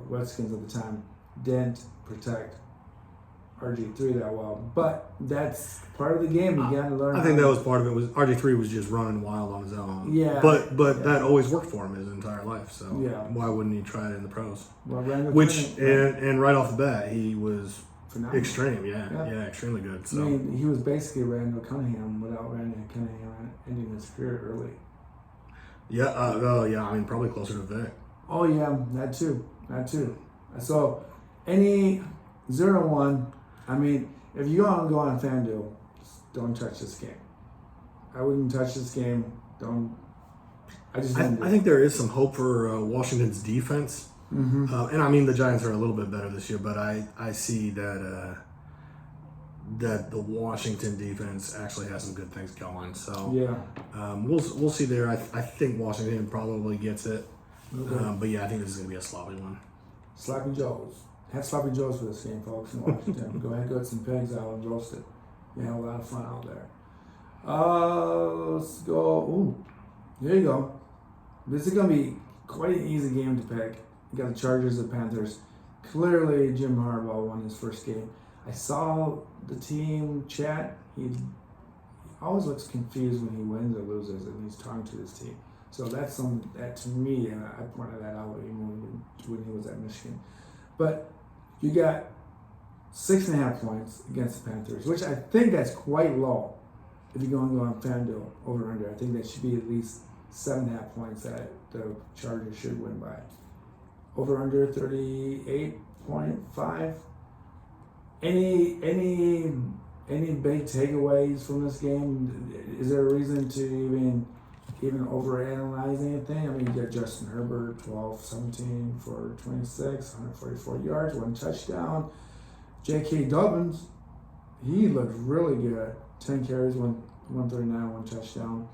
Redskins at the time didn't protect RG3 that well, but that's part of the game. You got to learn. I think that was part of it. Was RG3 was just running wild on his own. Yeah, but that always worked for him his entire life. So why wouldn't he try it in the pros? Well, and right off the bat, he was phenomenal. Extreme. Yeah, extremely good. So he was basically Randall Cunningham without Randall Cunningham ending his career early. Yeah. Probably closer to Vic. Oh yeah, that too. So any 0-1. If you want to go on FanDuel, don't touch this game. I wouldn't touch this game. I think there is some hope for Washington's defense. Mm-hmm. And the Giants are a little bit better this year, but I see that the Washington defense actually has some good things going. So yeah, we'll see there. I think Washington probably gets it. Okay. But yeah, I think this is going to be a sloppy one. Sloppy Joes. Have Sloppy Joes for this game, folks, in Washington. Go ahead, get some pigs out and roast it. You have a lot of fun out there. Let's go. Ooh, there you go. This is going to be quite an easy game to pick. You got the Chargers and Panthers. Clearly, Jim Harbaugh won his first game. I saw the team chat. He always looks confused when he wins or loses, and he's talking to his team. So that's something that, to me, and I pointed that out when he was at Michigan. But you got 6.5 points against the Panthers, which I think that's quite low. If you're going to go on FanDuel over under, I think that should be at least 7.5 points that the Chargers should win by. Over under 38.5. Any big takeaways from this game? Is there a reason to even even overanalyze anything. I mean, you got Justin Herbert, 12-17 for 26, 144 yards, 1 touchdown. J.K. Dobbins, he looked really good. 10 carries, 139, 1 touchdown.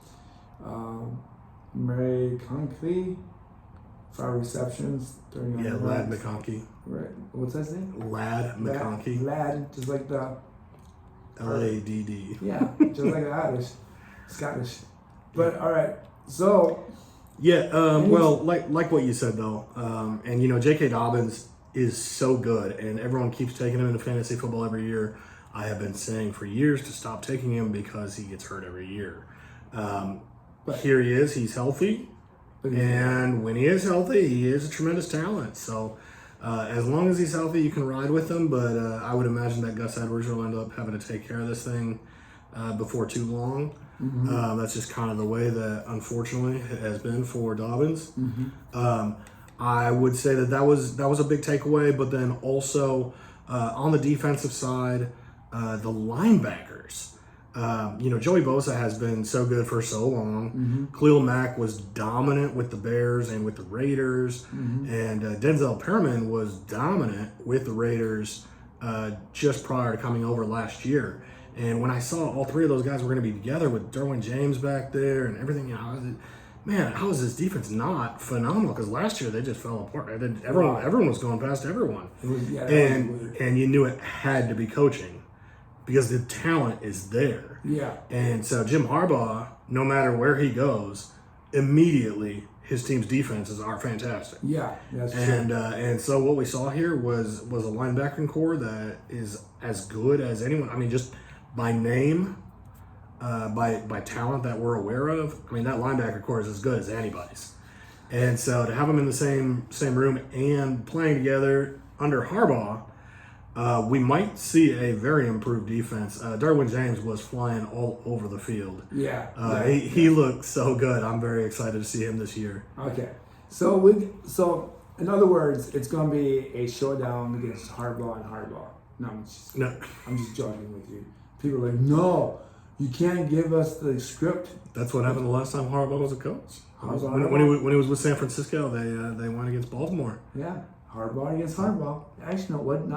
Murray Conkley, 5 receptions, 39 yards. Yeah, Lad McConkey. Right. What's his name? Lad McConkey. Lad, just like the Ladd. Yeah, just like the Irish, Scottish. But all right, so yeah, well, like what you said though, and you know, J.K. Dobbins is so good, and everyone keeps taking him into fantasy football every year. I have been saying for years to stop taking him because he gets hurt every year. Here he is, he's healthy, and when he is healthy, he is a tremendous talent. So as long as he's healthy, you can ride with him. But I would imagine that Gus Edwards will end up having to take care of this thing before too long. That's just kind of the way that, unfortunately, it has been for Dobbins. I would say that was a big takeaway, but then also on the defensive side, the linebackers. You know, Joey Bosa has been so good for so long. Khalil Mack was dominant with the Bears and with the Raiders, and Denzel Perriman was dominant with the Raiders just prior to coming over last year. And when I saw all 3 of those guys were going to be together with Derwin James back there and everything, you know, I was, man, how is this defense not phenomenal? Because last year they just fell apart. Everyone was going past everyone, and you knew it had to be coaching because the talent is there. Yeah. And so Jim Harbaugh, no matter where he goes, immediately his team's defenses are fantastic. Yeah, that's true. And so what we saw here was a linebacking core that is as good as anyone. I mean, just by name, by talent that we're aware of. I mean, that linebacker core is as good as anybody's. And so to have them in the same room and playing together under Harbaugh, we might see a very improved defense. Derwin James was flying all over the field. Yeah. He looked so good. I'm very excited to see him this year. Okay. So in other words, it's going to be a showdown against Harbaugh and Harbaugh. No, I'm just joking with you. People are like, no, you can't give us the script. That's what happened the last time Harbaugh was a coach. When he was with San Francisco, they went against Baltimore. Yeah, Harbaugh against Harbaugh. Actually, no, what?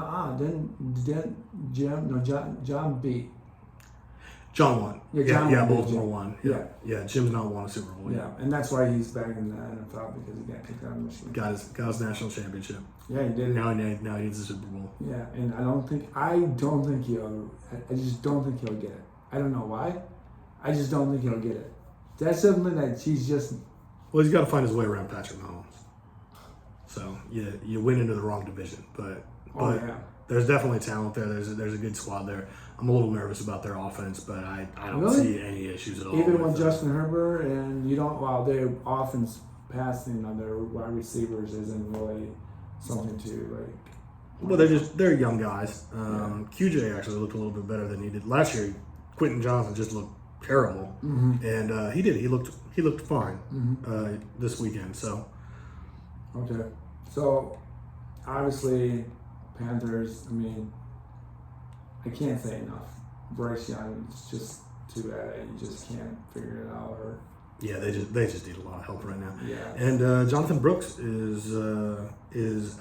John beat. John won. Yeah, Baltimore won. Yeah. Jim's not won a Super Bowl. Yeah, and that's why he's back in the NFL because he got kicked out of Michigan. Got his national championship. Yeah, he did. Now he needs a Super Bowl. Yeah, and I just don't think he'll get it. I don't know why. I just don't think he'll get it. That's something that he's just. Well, he's got to find his way around Patrick Mahomes. So you win into the wrong division, but there's definitely talent there. There's a good squad there. I'm a little nervous about their offense, but I don't see any issues at all. Even with Justin Herbert and their offense passing on their wide receivers isn't really something to like. Well, they're young guys. QJ actually looked a little bit better than he did last year. Quentin Johnson just looked terrible, and he looked fine this weekend. So okay, so obviously Panthers. I mean, I can't say enough. Bryce Young is just too bad. You just can't figure it out. Yeah, they just need a lot of help right now. Yeah. And Jonathan Brooks is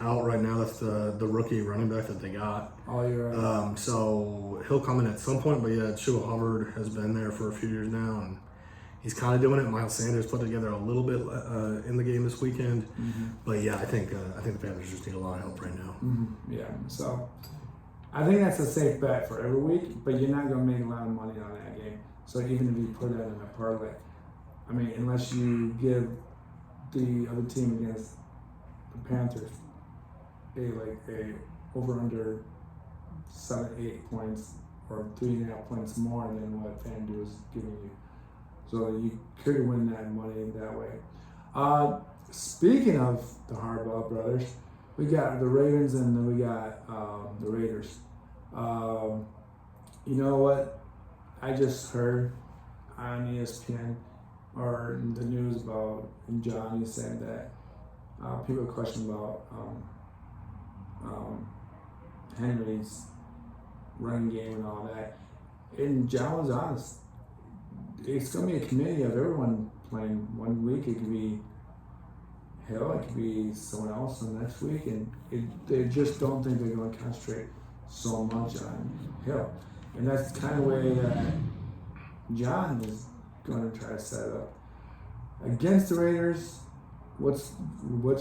out right now. That's the rookie running back that they got. Oh, you're right. So he'll come in at some point. But yeah, Chuba Hubbard has been there for a few years now, and he's kind of doing it. Miles Sanders put together a little bit in the game this weekend. But yeah, I think the Panthers just need a lot of help right now. Yeah. So I think that's a safe bet for every week, but you're not going to make a lot of money on that game. So even if you put that in a parlay, I mean, unless you give the other team against the Panthers a over under 7-8 points or 3.5 points more than what FanDuel is giving you, so you could win that money that way. Speaking of the Harbaugh brothers, we got the Ravens and then we got the Raiders. You know what? I just heard on ESPN or the news about Johnny said that people question about Henry's running game and all that. And John was honest. It's going to be a committee of everyone playing one week. It could be Hill. It could be someone else the next week, and they just don't think they're going to concentrate so much on Hill. And that's kind of the way that John is going to try to set it up. Against the Raiders, what's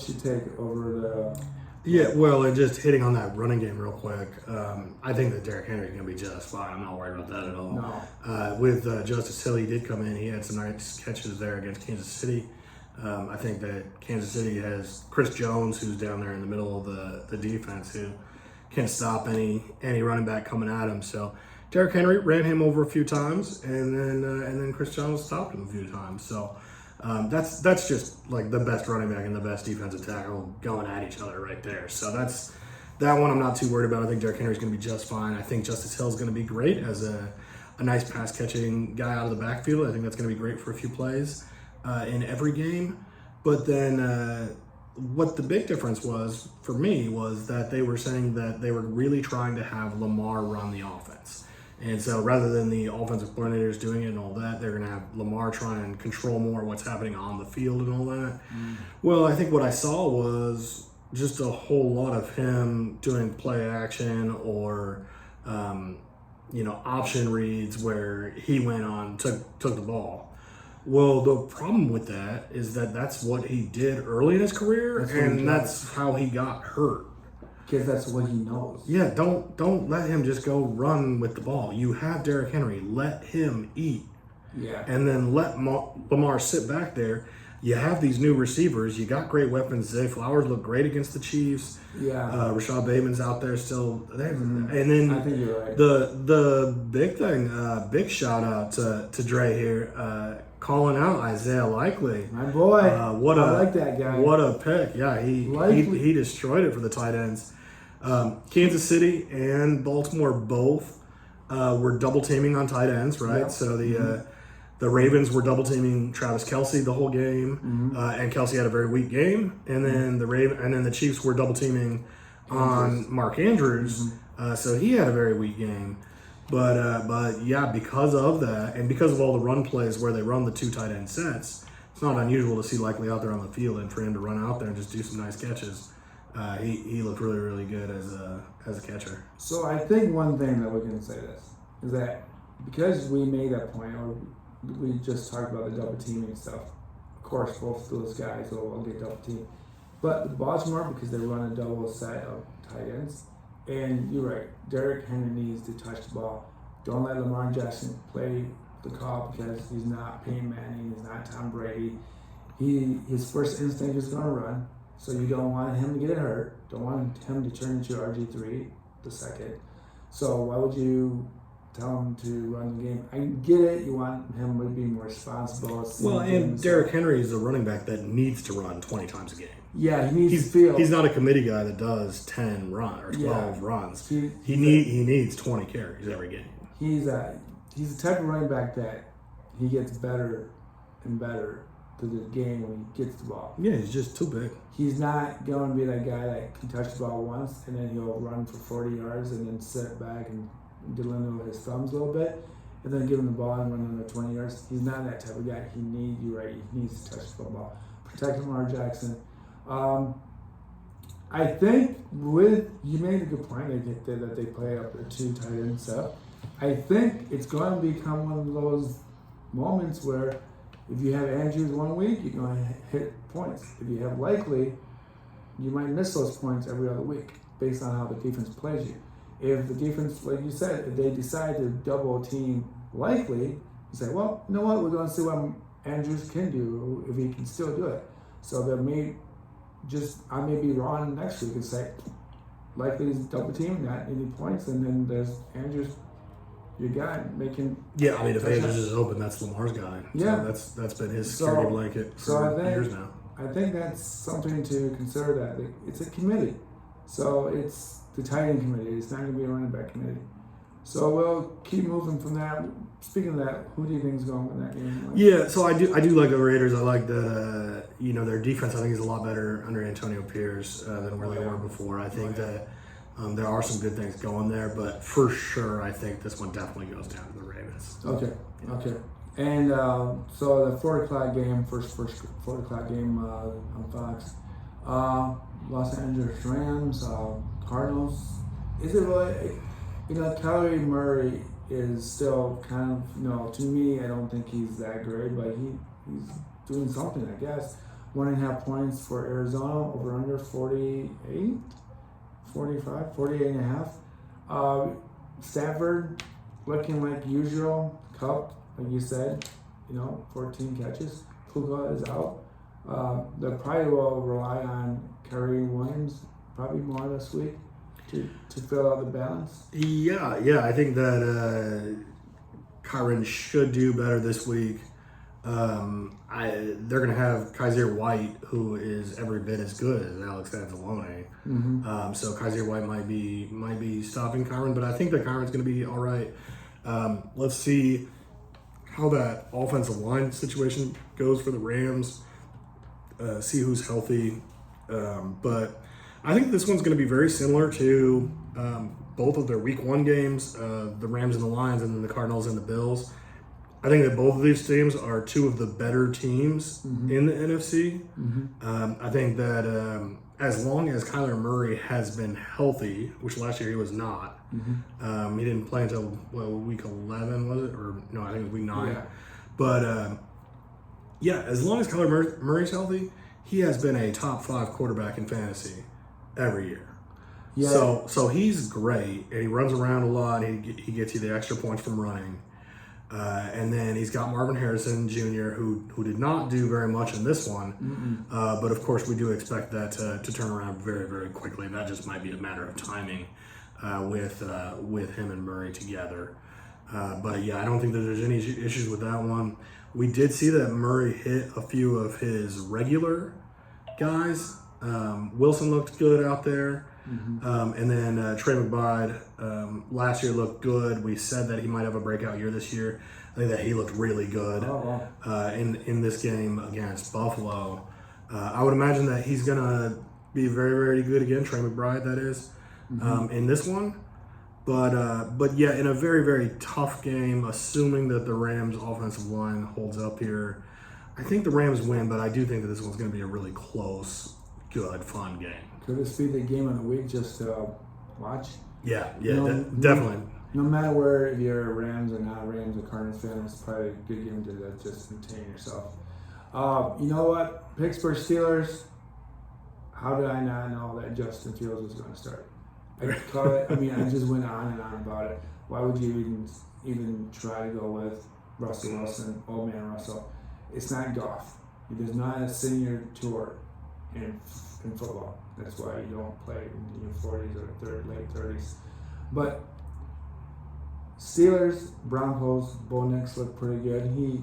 your take over the... Yeah, well, and just hitting on that running game real quick, I think that Derrick Henry is going to be just fine. I'm not worried about that at all. No. With Justice Hill, he did come in. He had some nice catches there against Kansas City. I think that Kansas City has Chris Jones, who's down there in the middle of the defense, who can't stop any running back coming at him. So Derrick Henry ran him over a few times, and then Chris Jones stopped him a few times. So that's just like the best running back and the best defensive tackle going at each other right there. So that one I'm not too worried about. I think Derrick Henry's going to be just fine. I think Justice Hill's going to be great as a nice pass catching guy out of the backfield. I think that's going to be great for a few plays in every game. But then what the big difference was for me was that they were saying that they were really trying to have Lamar run the offense. And so rather than the offensive coordinators doing it and all that, they're going to have Lamar try and control more what's happening on the field and all that. Well, I think what I saw was just a whole lot of him doing play action or, option reads where he went on, took the ball. Well, the problem with that is that that's what he did early in his career, that's how he got hurt. Because that's what he knows. Yeah, don't let him just go run with the ball. You have Derrick Henry. Let him eat. Yeah. And then let Lamar sit back there. You have these new receivers. You got great weapons. Zay Flowers looked great against the Chiefs. Yeah. Rashad Bateman's out there still. And then I think you're right. The big thing, big shout out to Dre here, calling out Isaiah Likely. My boy. I like that guy. What a pick. Yeah, he destroyed it for the tight ends. Kansas City and Baltimore both were double teaming on tight ends, right? Yep. So the Ravens were double teaming Travis Kelce the whole game, and Kelce had a very weak game. And then the Chiefs were double teaming on Mark Andrews, so he had a very weak game. But yeah, because of that, and because of all the run plays where they run the two tight end sets, it's not unusual to see Likely out there on the field and for him to run out there and just do some nice catches. He looked really, really good as a catcher. So I think one thing that we can say this is that because we made that point, or we just talked about the double teaming stuff. Of course, both of those guys will get double teamed. But the Baltimore, because they run a double set of tight ends, and you're right, Derrick Henry needs to touch the ball. Don't let Lamar Jackson play the call because he's not Peyton Manning, he's not Tom Brady. His first instinct is going to run. So you don't want him to get hurt. Don't want him to turn into RG3 the second. So why would you tell him to run the game? I get it. You want him to be more responsible. Well, and Derrick Henry is a running back that needs to run 20 titimes a game. Yeah, he needs to feel. He's not a committee guy that does 10 runs or 12 runs. He needs 20 carries every game. He's the type of running back that he gets better and better to the game when he gets the ball. Yeah, he's just too big. He's not going to be that guy that can touch the ball once and then he'll run for 40 yards and then sit back and delineate his thumbs a little bit and then give him the ball and run another 20 yards. He's not that type of guy. He needs to touch the football. Protect Lamar Jackson. I think you made a good point that they play up the two tight end stuff. I think it's going to become one of those moments where if you have Andrews 1 week, you're going to hit points. If you have Likely, you might miss those points every other week based on how the defense plays you. If the defense, like you said, if they decide to double team Likely, you say, well, you know what, we're going to see what Andrews can do, if he can still do it. So I may be wrong next week and say, Likely's double team, not any points, and then there's Andrews. Your guy making. Yeah, I mean, if Andrews is open, that's Lamar's guy. Yeah, so that's been his security blanket for years now. I think that's something to consider. That it's a committee, so it's the tight end committee. It's not going to be a running back committee. So we'll keep moving from that. Speaking of that, who do you think is going to win that game? Yeah, so I do like the Raiders. I like that. Their defense. I think is a lot better under Antonio Pierce than where they were before. I think that. There are some good things going there, but for sure, I think this one definitely goes down to the Ravens. Okay. And so the 4 o'clock game, first 4 o'clock game on Fox, Los Angeles Rams, Cardinals. Is it really, Kyler Murray is still kind of, to me, I don't think he's that great, but he's doing something, I guess. 1.5 points for Arizona, over under 48 and a half. Stafford looking like usual. Cup, like you said, 14 catches. Puka is out. They probably will rely on Kyrie Williams probably more this week to fill out the balance. Yeah, I think that Kyron should do better this week. They're going to have Kaiser White, who is every bit as good as Alex Anzalone. Mm-hmm. So Kaiser White might be stopping Kyron, but I think that Kyron's going to be all right. Let's see how that offensive line situation goes for the Rams. See who's healthy. But I think this one's going to be very similar to both of their Week 1 games, the Rams and the Lions, and then the Cardinals and the Bills. I think that both of these teams are two of the better teams in the NFC. I think that as long as Kyler Murray has been healthy, which last year he was not, he didn't play until week 11, was it? Or no, I think it was week 9. Yeah. But as long as Kyler Murray's healthy, he has been a top 5 quarterback in fantasy every year. Yeah. So he's great, and he runs around a lot. He gets you the extra points from running. And then he's got Marvin Harrison Jr., who did not do very much in this one. But of course, we do expect that to turn around very, very quickly. That just might be a matter of timing with him and Murray together. But yeah, I don't think that there's any issues with that one. We did see that Murray hit a few of his regular guys. Wilson looked good out there. And then Trey McBride last year looked good. We said that he might have a breakout year this year. I think that he looked really good in this game against Buffalo. I would imagine that he's going to be very, very good again, Trey McBride, that is, in this one. But yeah, in a very, very tough game, assuming that the Rams' offensive line holds up here, I think the Rams win, but I do think that this one's going to be a really close, good, fun game. Could this be the game of the week just to watch? Yeah, definitely. No matter where you're Rams or not Rams or Cardinals fan, it's probably a good game to just entertain yourself. You know what? Pittsburgh Steelers, how did I not know that Justin Fields was going to start? I just went on and on about it. Why would you even try to go with Russell Wilson, old man Russell? It's not Goff. There's not a senior tour in football. That's why you don't play in your 40s or late 30s. But Steelers, Broncos, Bo Nix looked pretty good. He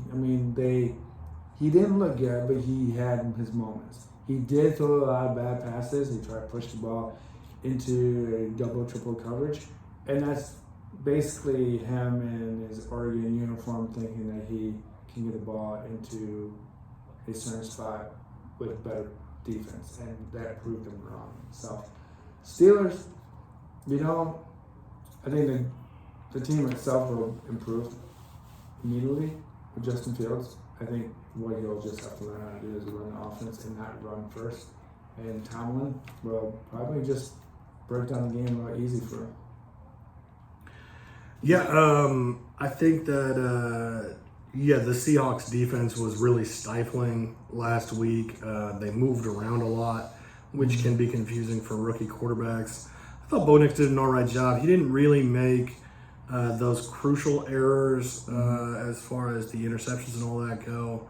didn't look good, but he had his moments. He did throw a lot of bad passes. He tried to push the ball into a double, triple coverage. And that's basically him in his Oregon uniform thinking that he can get the ball into a certain spot with better defense, and that proved him wrong. So, Steelers, I think the team itself will improve immediately with Justin Fields. I think what he'll just have to learn how to do is run the offense and not run first. And Tomlin will probably just break down the game a lot easy for him. Yeah, I think that the Seahawks defense was really stifling last week. They moved around a lot, which can be confusing for rookie quarterbacks. I thought Bo Nix did an all right job. He didn't really make those crucial errors as far as the interceptions and all that go.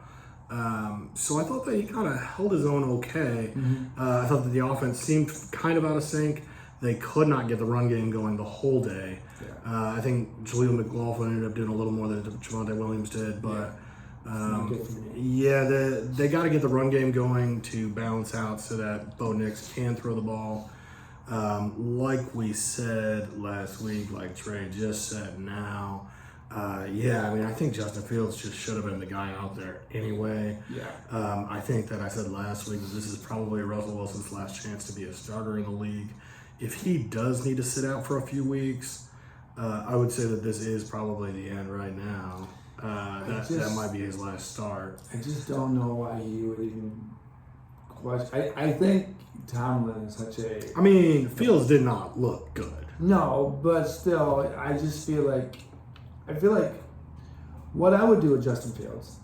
So I thought that he kind of held his own okay. I thought that the offense seemed kind of out of sync. They could not get the run game going the whole day. I think Jaleel McLaughlin ended up doing a little more than Javonte Williams did, but they got to get the run game going to balance out so that Bo Nix can throw the ball. Like we said last week, like Trey just said now, I think Justin Fields just should have been the guy out there anyway. I think that I said last week that this is probably Russell Wilson's last chance to be a starter in the league. If he does need to sit out for a few weeks, I would say that this is probably the end right now. That might be his last start. I just don't know why he would even question. I think Tomlin is such a. I mean, Fields did not look good. No, but still, I just feel like. What I would do with Justin Fields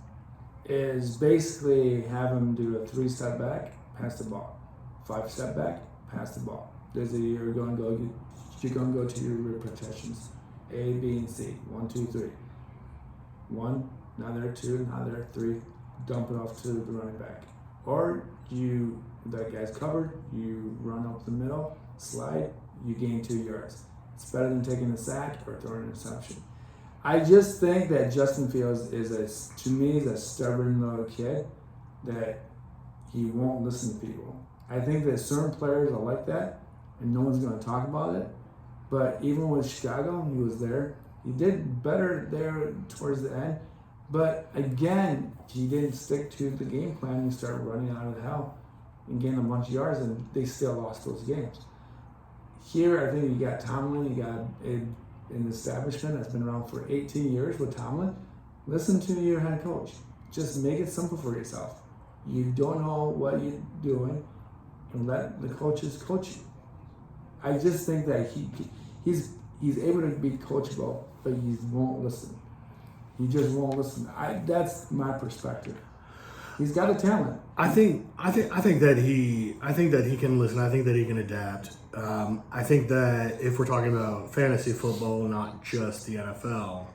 is basically have him do a 3-step back, pass the ball, 5-step back, pass the ball. You're going to go to your repetitions, A, B, and C. 1, 2, 3. 1, now there, 2, now there, 3. Dump it off to the running back, or that guy's covered. You run up the middle, slide. You gain 2 yards. It's better than taking a sack or throwing an interception. I just think that Justin Fields is a stubborn little kid that he won't listen to people. I think that certain players are like that, and no one's going to talk about it. But even with Chicago, he was there. He did better there towards the end. But again, he didn't stick to the game plan. He started running out of hell and getting a bunch of yards, and they still lost those games. Here, I think you got Tomlin, you got an establishment that's been around for 18 years with Tomlin. Listen to your head coach. Just make it simple for yourself. You don't know what you're doing, and let the coaches coach you. I just think that he's able to be coachable, but he won't listen. He just won't listen. That's my perspective. He's got a talent. I think that he can listen. I think that he can adapt. I think that if we're talking about fantasy football, not just the NFL,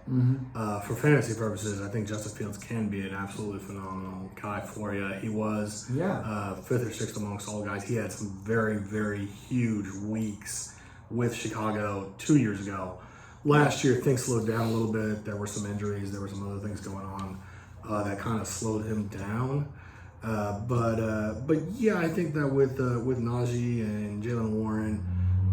for fantasy purposes, I think Justin Fields can be an absolutely phenomenal guy for you. He was 5th or 6th amongst all guys. He had some very, very huge weeks with Chicago 2 years ago. Last year, things slowed down a little bit. There were some injuries. There were some other things going on that kind of slowed him down. But yeah, I think that with Najee and Jalen Warren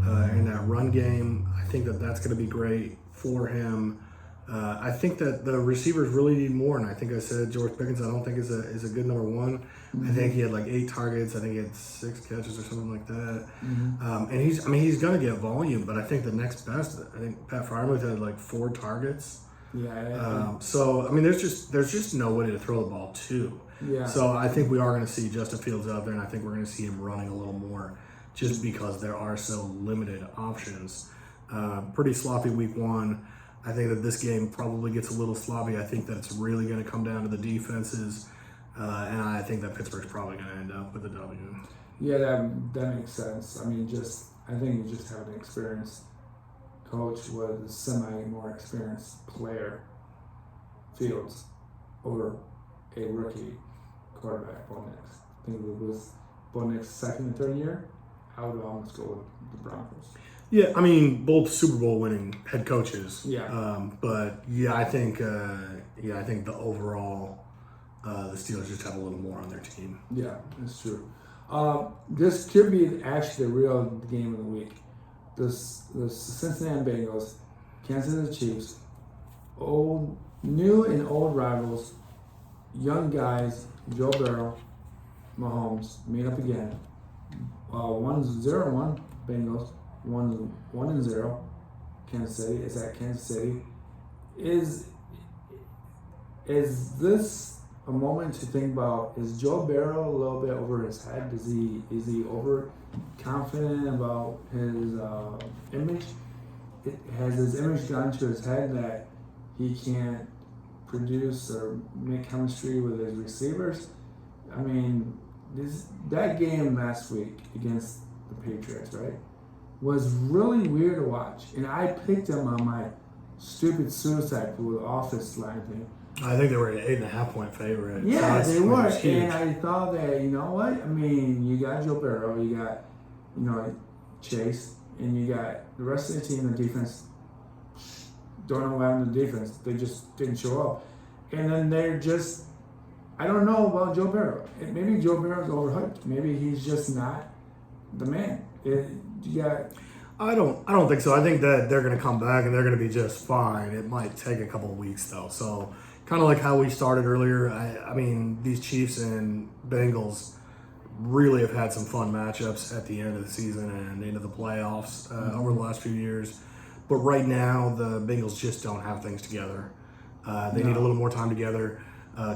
and that run game, I think that that's going to be great for him. I think that the receivers really need more, and I think I said George Pickens. I don't think is a good number one. I think he had like 8 targets. I think he had 6 catches or something like that. And he's going to get volume, but I think the next best. I think Pat Freiermuth had like 4 targets. So I mean, there's just nobody to throw the ball to. So I think we are going to see Justin Fields out there, and I think we're going to see him running a little more, just because there are so limited options. Pretty sloppy week 1. I think that this game probably gets a little sloppy. I think that it's really going to come down to the defenses, and I think that Pittsburgh's probably going to end up with a W. Yeah, that makes sense. I mean, I think you just have an experienced coach with a semi-more experienced player, Fields, over a rookie quarterback, Bo Nix. I think it was Bo Nix's 2nd and 3rd year. I would almost go with the Broncos. Yeah, I mean, both Super Bowl winning head coaches. But yeah, I think the overall the Steelers just have a little more on their team. Yeah, that's true. This could be actually the real game of the week. The Cincinnati Bengals, Kansas City Chiefs, new and old rivals, young guys, Joe Burrow, Mahomes, meet up again. 1-0-1 Bengals, 1-0 Kansas City. It's at Kansas City. Is this a moment to think about? Is Joe Burrow a little bit over his head? Is he overconfident about his image? Has his image gone to his head that he can't produce or make chemistry with his receivers? I mean, that game last week against the Patriots, right, was really weird to watch. And I picked him on my stupid suicide pool office line thing. I think they were an 8.5-point favorite. Yeah, they were. And I thought that, you know what? I mean, you got Joe Burrow, you got, Chase, and you got the rest of the team, the defense. Don't know what happened to the defense. They just didn't show up. And then they're just, I don't know about Joe Burrow. Maybe Joe Burrow's overhyped. Maybe he's just not the man. I don't think so. I think that they're going to come back and they're going to be just fine. It might take a couple of weeks though. So kind of like how we started earlier. I mean, these Chiefs and Bengals really have had some fun matchups at the end of the season and into the playoffs over the last few years. But right now, the Bengals just don't have things together. They need a little more time together.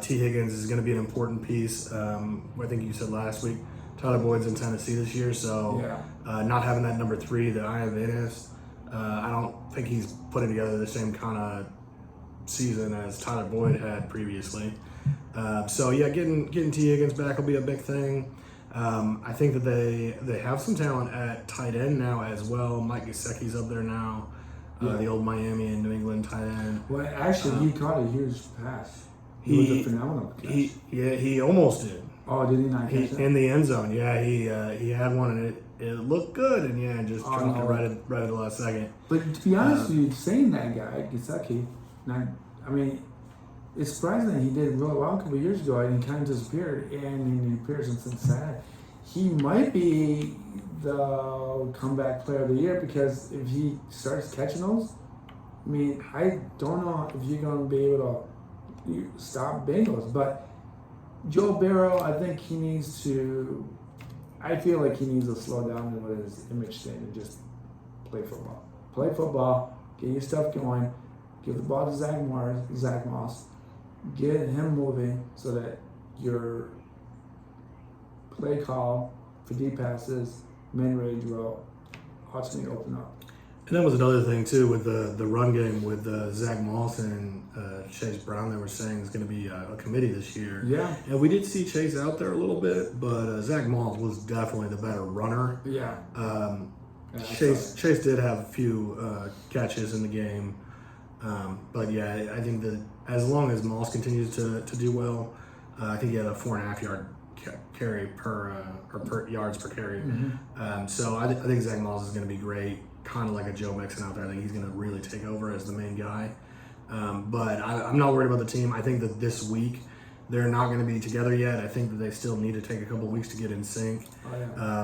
T. Higgins is going to be an important piece. I think you said last week, Tyler Boyd's in Tennessee this year, so not having that number 3 that I have is, I don't think he's putting together the same kind of season as Tyler Boyd had previously. Getting T. Higgins back will be a big thing. I think that they have some talent at tight end now as well. Mike Gesicki's up there now, the old Miami and New England tight end. Well, actually, he caught a huge pass. He was a phenomenal catch. He almost did. Oh, did he not catch it? In the end zone, he had one, and it looked good, and just dropped it right at the last second. But to be honest with you, saying that guy, Gesicki, it's surprising that he did really well a couple of years ago and he kind of disappeared, and he appears in Cincinnati. He might be the comeback player of the year because if he starts catching those, I don't know if you're going to be able to stop Bengals. But Joe Burrow, I think I feel like he needs to slow down with his image thing and just play football. Play football, get your stuff going, give the ball to Zach Moss, get him moving so that your play call for deep passes, mid-range will ultimately open up. And that was another thing too with the run game with Zach Moss and Chase Brown. They were saying is going to be a committee this year. Yeah. And we did see Chase out there a little bit, but Zach Moss was definitely the better runner. Yeah. Chase did have a few catches in the game, but I think that as long as Moss continues to do well, I think he had a 4.5 yard carry per yards per carry. Mm-hmm. So I think Zach Moss is going to be great. Kind of like a Joe Mixon out there. I think he's going to really take over as the main guy. But I'm not worried about the team. I think that this week they're not going to be together yet. I think that they still need to take a couple weeks to get in sync.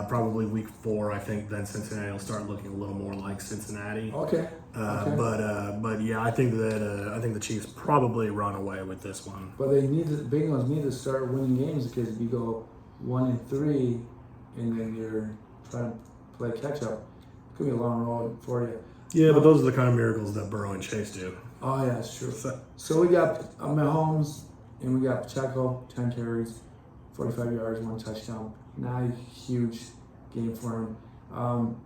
Probably week 4, I think then Cincinnati will start looking a little more like Cincinnati. Okay. But I think that the Chiefs probably run away with this one. But the Bengals need to start winning games because if you go 1-3 and then you're trying to play catch up, it could be a long road for you. Yeah, but those are the kind of miracles that Burrow and Chase do. Oh, yeah, that's true. So we got Mahomes and we got Pacheco, 10 carries, 45 yards, 1 touchdown. Not a huge game for him.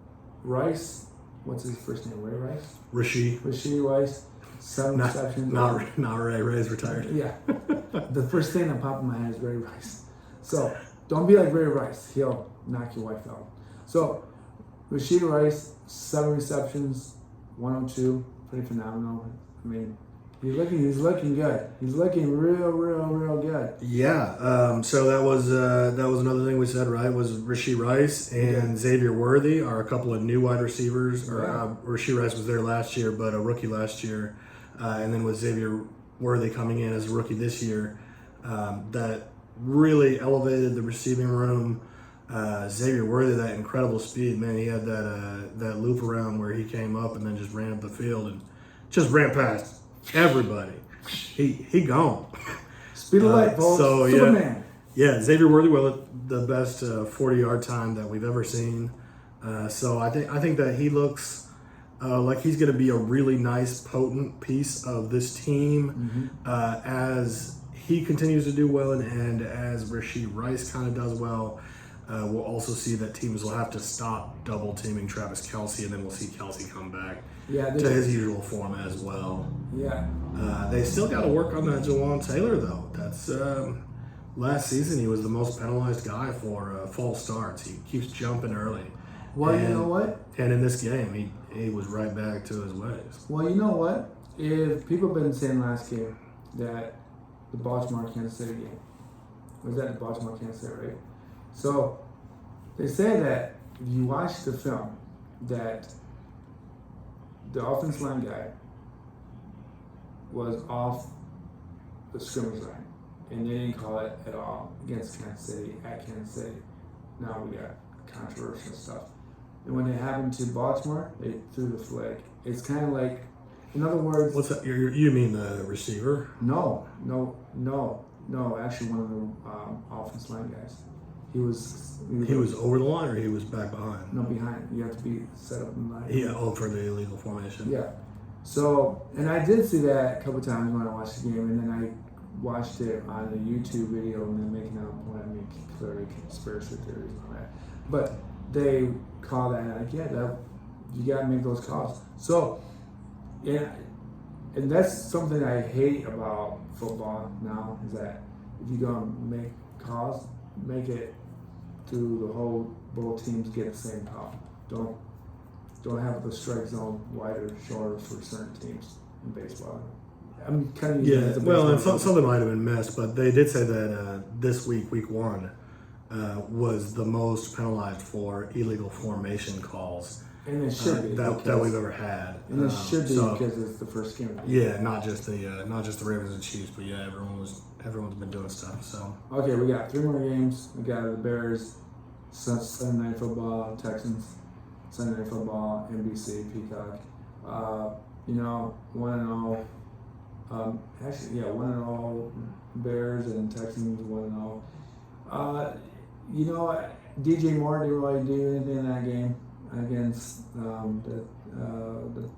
Rice, what's his first name? Ray Rice? Rashee Rice, 7 receptions. Not Ray. Ray's retired. Yeah. The first thing that popped in my head is Ray Rice. So don't be like Ray Rice. He'll knock your wife out. So Rashee Rice, 7 receptions, 102, pretty phenomenal. He's looking good. He's looking real good. Yeah. So that was another thing we said, right? Was Rashee Rice and Xavier Worthy are a couple of new wide receivers. Rashee Rice was there last year, but a rookie last year, and then with Xavier Worthy coming in as a rookie this year, that really elevated the receiving room. Xavier Worthy, that incredible speed, man. He had that loop around where he came up and then just ran up the field and just ran past everybody. He gone. Speed of light, folks. So Superman. Yeah, Xavier Worthy with the best 40-yard time that we've ever seen. So I think that he looks like he's going to be a really nice, potent piece of this team as he continues to do well, and as Rashee Rice kind of does well. We'll also see that teams will have to stop double teaming Travis Kelce, and then we'll see Kelce come back to his usual form as well. Yeah. They still got to work on that Jawan Taylor, though. That's last season he was the most penalized guy for false starts. He keeps jumping early. Well, you know what? And in this game, he was right back to his ways. Well, you know what? If people have been saying last game that the Baltimore-Kansas City game, was that the Baltimore-Kansas City, right? So they say that if you watch the film, that the offensive line guy was off the scrimmage line, and they didn't call it at all against Kansas City, at Kansas City. Now we got controversial stuff. And when it happened to Baltimore, they threw the flag. It's kind of like, in other words... What's that? You mean the receiver? No. Actually, one of the offensive line guys. He was over the line, or he was back behind? No, behind. You have to be set up in line. Yeah, for the illegal formation. Yeah. So, and I did see that a couple times when I watched the game, and then I watched it on a YouTube video and then making out clearly conspiracy theories and all that. But they call that like, that you gotta make those calls. So, yeah, and that's something I hate about football now is that if you gonna make calls, make it to both teams get the same call. Don't have the strike zone wider, shorter for certain teams in baseball. I'm kind of using it as a well, and baseball something might have been missed, but they did say that this week 1, was the most penalized for illegal formation calls. And it should be that we've ever had. And it should be because it's the first game. Yeah, not just the Ravens and Chiefs, but yeah, everyone's been doing stuff. So okay, we got 3 more games. We got the Bears, Sunday Night Football, Texans, Sunday Night Football, NBC, Peacock. 1-0. Actually, 1-0 Bears and Texans 1-0. DJ Moore didn't really do anything in that game against the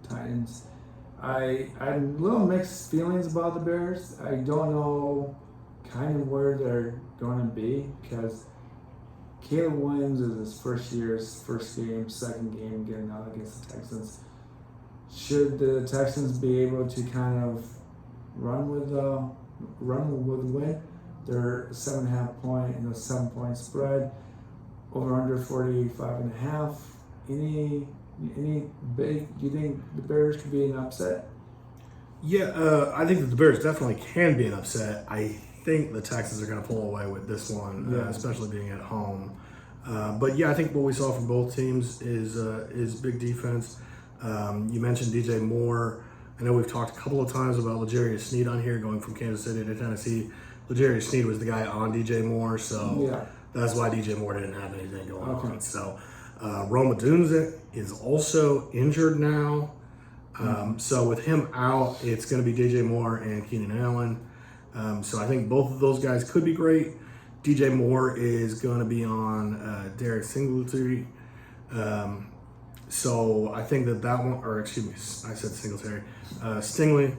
Titans. I had a little mixed feelings about the Bears. I don't know kind of where they're going to be because Caleb Williams is his first game, second game getting out against the Texans. Should the Texans be able to kind of run with the win? They're 7.5 point in a 7-point spread. Over under 45.5. Any big? Do you think the Bears could be an upset? Yeah, I think that the Bears definitely can be an upset. I think the Texans are going to pull away with this one, especially being at home. But yeah, I think what we saw from both teams is big defense. You mentioned DJ Moore. I know we've talked a couple of times about L'Jarius Sneed on here, going from Kansas City to Tennessee. L'Jarius Sneed was the guy on DJ Moore, so that's why DJ Moore didn't have anything going on. So Rome Odunze is also injured now. So with him out, it's going to be DJ Moore and Keenan Allen. So I think both of those guys could be great. DJ Moore is going to be on Derek Singletary. So I think that one, or excuse me, I said Singletary, Stingley.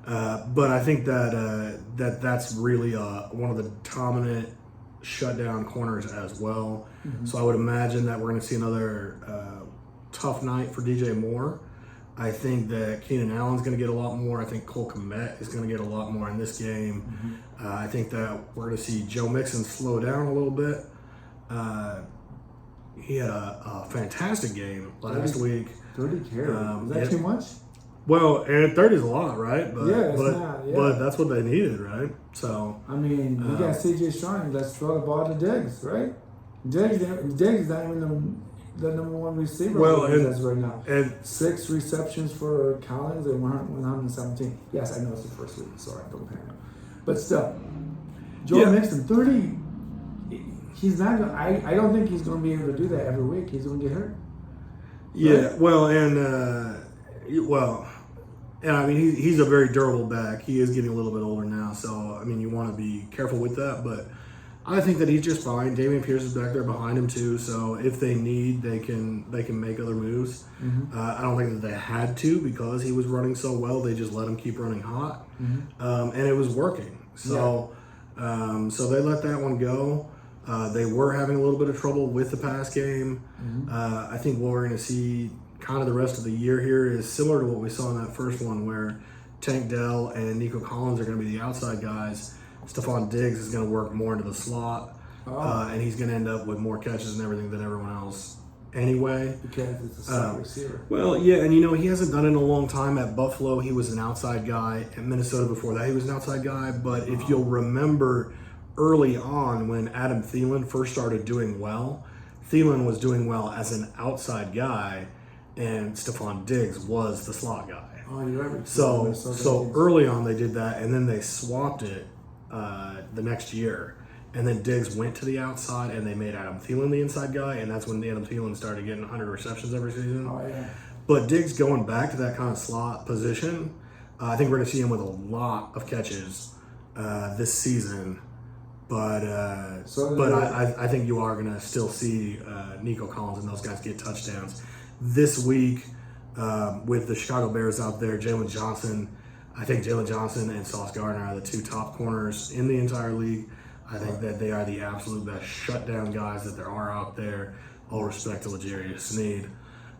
But I think that's really one of the dominant shutdown corners as well. Mm-hmm. So I would imagine that we're going to see another tough night for DJ Moore. I think that Keenan Allen's going to get a lot more. I think Cole Kmet is going to get a lot more in this game. Mm-hmm. I think that we're going to see Joe Mixon slow down a little bit. He had a fantastic game last week. 30 carries. Is that too much? Well, and 30 is a lot, right? But, not. But that's what they needed, right? So I mean, you got C.J. Stroud. Let's throw the ball to Diggs, right? Diggs is not even the number one receiver right now. And 6 receptions for Collins and 117. Yes, I know it's the first week. Sorry, don't panic. But still, Joe Mixon, 30. He's not going. I don't think he's going to be able to do that every week. He's going to get hurt. Yeah. Right? Well, and I mean he's a very durable back. He is getting a little bit older now, so I mean you want to be careful with that. But I think that he's just fine. Dameon Pierce is back there behind him too, so if they need, they can make other moves. Mm-hmm. I don't think that they had to because he was running so well. They just let him keep running hot, and it was working. So so they let that one go. They were having a little bit of trouble with the pass game. Mm-hmm. I think what we're going to see kind of the rest of the year here is similar to what we saw in that first one where Tank Dell and Nico Collins are going to be the outside guys. Stephon Diggs is going to work more into the slot, and he's going to end up with more catches and everything than everyone else anyway. Because it's a slot receiver. Well, yeah, and he hasn't done it in a long time. At Buffalo, he was an outside guy. At Minnesota before that, he was an outside guy. But if you'll remember early on when Adam Thielen first started doing well, Thielen was doing well as an outside guy, and Stephon Diggs was the slot guy. Oh, you're right. So early on they did that, and then they swapped it the next year. And then Diggs went to the outside, and they made Adam Thielen the inside guy, and that's when Adam Thielen started getting 100 receptions every season. Oh, yeah. But Diggs going back to that kind of slot position, I think we're going to see him with a lot of catches this season. But I think you are going to still see Nico Collins and those guys get touchdowns. This week, with the Chicago Bears out there, Jalen Johnson. I think Jalen Johnson and Sauce Gardner are the two top corners in the entire league. I think that they are the absolute best shutdown guys that there are out there. All respect to L'Jarius Sneed.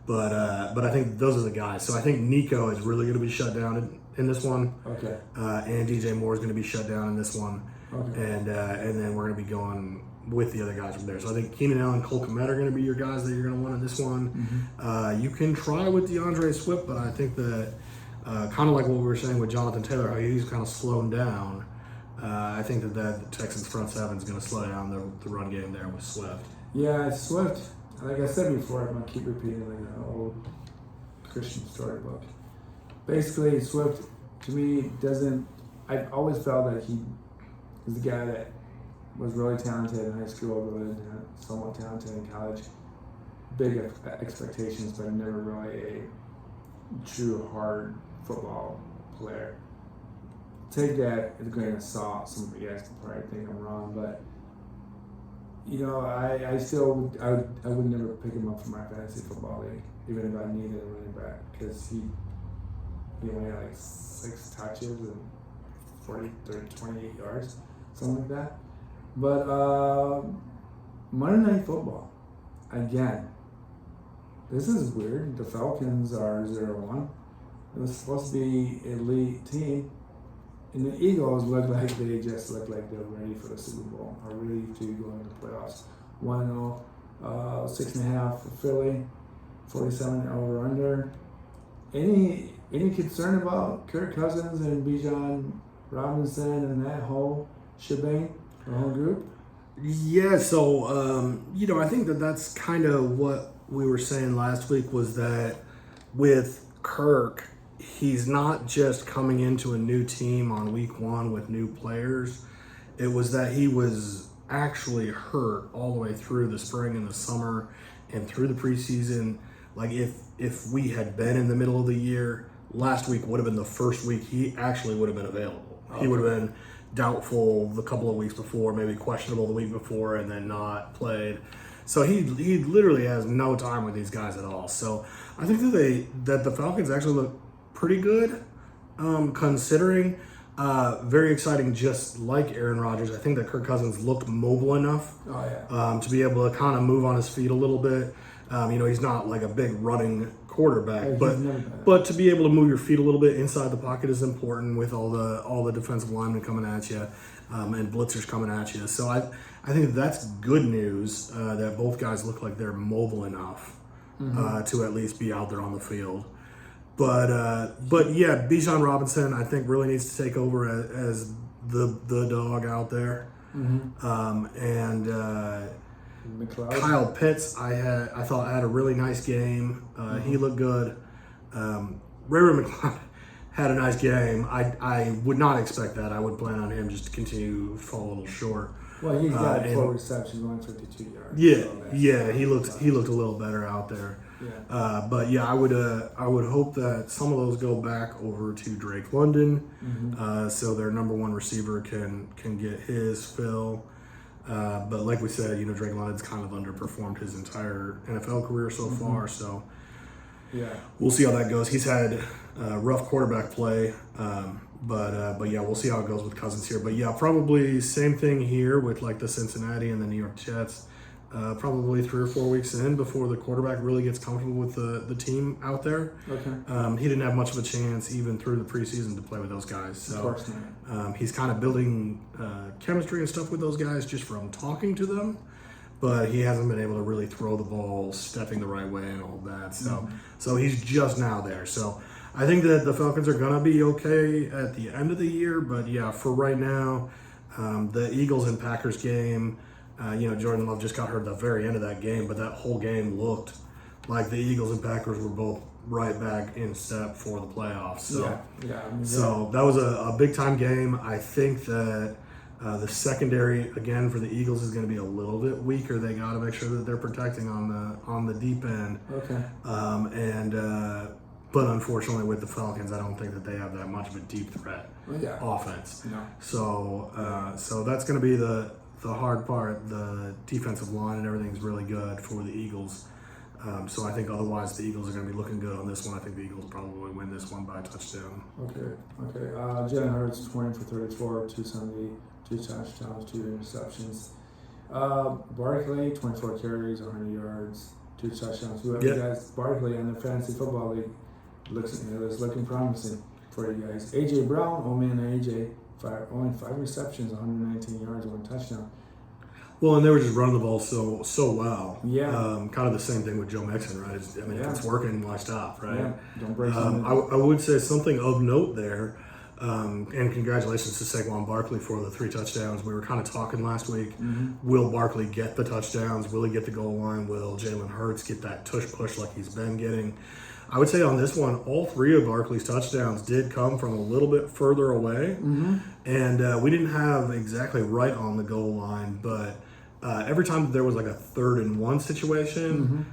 But I think those are the guys. So I think Nico is really going to be shut down in this one. Okay. And DJ Moore is going to be shut down in this one. Okay. And then we're going to be going with the other guys from there. So I think Keenan Allen, Cole Kmet are going to be your guys that you're going to want in this one. Mm-hmm. You can try with DeAndre Swift, but I think that kind of like what we were saying with Jonathan Taylor, how he's kind of slowing down. I think that the Texans front seven is going to slow down the run game there with Swift. Yeah, Swift. Like I said before, I'm gonna keep repeating like an old Christian storybook. Basically, Swift to me doesn't. I've always felt that he is the guy that was really talented in high school, really somewhat talented in college. Big expectations, but never really a true hard football player. Take that with a grain of salt. Some of you guys can probably think I'm wrong, but you know, I would never pick him up for my fantasy football league, even if I needed a running back, because he only had like 6 touches and 28 yards, something like that. But Monday Night Football, again, this is weird. The Falcons are 0-1. It was supposed to be an elite team. And the Eagles look like they they're ready for the Super Bowl, are ready to go into the playoffs. 1-0, 6.5 for Philly, 47 over under. Any concern about Kirk Cousins and Bijan Robinson and that whole shebang, the whole group? Yeah, so I think that's kind of what we were saying last week, was that with Kirk, he's not just coming into a new team on week 1 with new players. It was that he was actually hurt all the way through the spring and the summer and through the preseason. Like if we had been in the middle of the year, last week would have been the first week he actually would have been available. Okay. He would have been doubtful the couple of weeks before, maybe questionable the week before, and then not played. So he literally has no time with these guys at all. So I think that the Falcons actually look pretty good, considering. Very exciting, just like Aaron Rodgers. I think that Kirk Cousins looked mobile enough to be able to kind of move on his feet a little bit. He's not like a big running quarterback, but to be able to move your feet a little bit inside the pocket is important with all the defensive linemen coming at you and blitzers coming at you. So I think that's good news that both guys look like they're mobile enough to at least be out there on the field. But yeah, Bijan Robinson I think really needs to take over as the dog out there. And Kyle Pitts I thought had a really nice game. He looked good. Ray McCloud had a nice game. I would not expect that. I would plan on him just to continue to fall a little short. Well, he's got 4 receptions, 152 yards. Yeah, he looked a little better out there. Yeah. But yeah, I would hope that some of those go back over to Drake London, so their number 1 receiver can get his fill. But like we said, Drake London's kind of underperformed his entire NFL career so far. So yeah, we'll see how that goes. He's had rough quarterback play, but yeah, we'll see how it goes with Cousins here. But yeah, probably same thing here with like the Cincinnati and the New York Jets. Probably 3 or 4 weeks in before the quarterback really gets comfortable with the team out there. Okay. He didn't have much of a chance even through the preseason to play with those guys. So of course not. He's kind of building chemistry and stuff with those guys just from talking to them, but he hasn't been able to really throw the ball, stepping the right way and all that. So he's just now there. So I think that the Falcons are going to be okay at the end of the year, but yeah, for right now, the Eagles and Packers game, Jordan Love just got hurt at the very end of that game, but that whole game looked like the Eagles and Packers were both right back in step for the playoffs. So, so that was a big-time game. I think that the secondary, again, for the Eagles is going to be a little bit weaker. They got to make sure that they're protecting on the deep end. Okay. But unfortunately with the Falcons, I don't think that they have that much of a deep threat offense. No. So that's going to be the hard part. The defensive line and everything's really good for the Eagles. So I think otherwise the Eagles are going to be looking good on this one. I think the Eagles probably win this one by a touchdown. Okay. Jalen Hurts, 20 for 34, 270, 2 touchdowns, 2 interceptions. Barkley, 24 carries, 100 yards, 2 touchdowns. Whoever guys, Barkley in the fantasy football league is looking promising for you guys. AJ Brown, AJ, only 5 receptions, 119 yards, 1 touchdown. Well, and they were just running the ball so well. Yeah. Kind of the same thing with Joe Mixon, right? If it's working, why stop, right? Yeah. Don't break I would say something of note there, and congratulations to Saquon Barkley for the 3 touchdowns. We were kind of talking last week. Mm-hmm. Will Barkley get the touchdowns? Will he get the goal line? Will Jalen Hurts get that tush push like he's been getting? I would say on this one, all 3 of Barkley's touchdowns did come from a little bit further away. Mm-hmm. And we didn't have exactly right on the goal line, but every time there was like a 3rd and 1 situation,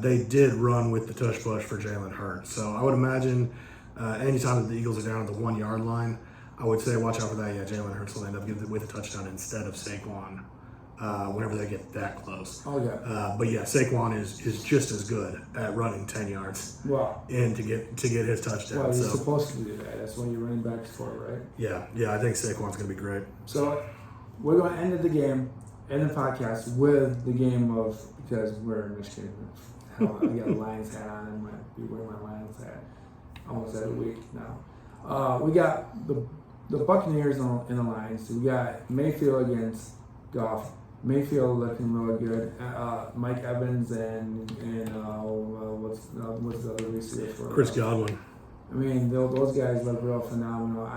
they did run with the tush push for Jalen Hurts. So I would imagine anytime that the Eagles are down at the 1 yard line, I would say watch out for that. Yeah, Jalen Hurts will end up with a touchdown instead of Saquon whenever they get that close. Oh, yeah. But yeah, Saquon is just as good at running 10 yards in to get his touchdown. Well, you're supposed to do that. That's what you're running back for, right? Yeah, I think Saquon's going to be great. So we're going to end the game, end the podcast with the game of, because we're in Michigan, I got a Lions hat on and I'm going to be wearing my Lions hat almost every week now. We got the Buccaneers in the Lions. We got Mayfield against Goff. Mayfield looking really good. Mike Evans and what's the other receiver for Chris Godwin. I mean, those guys look real phenomenal.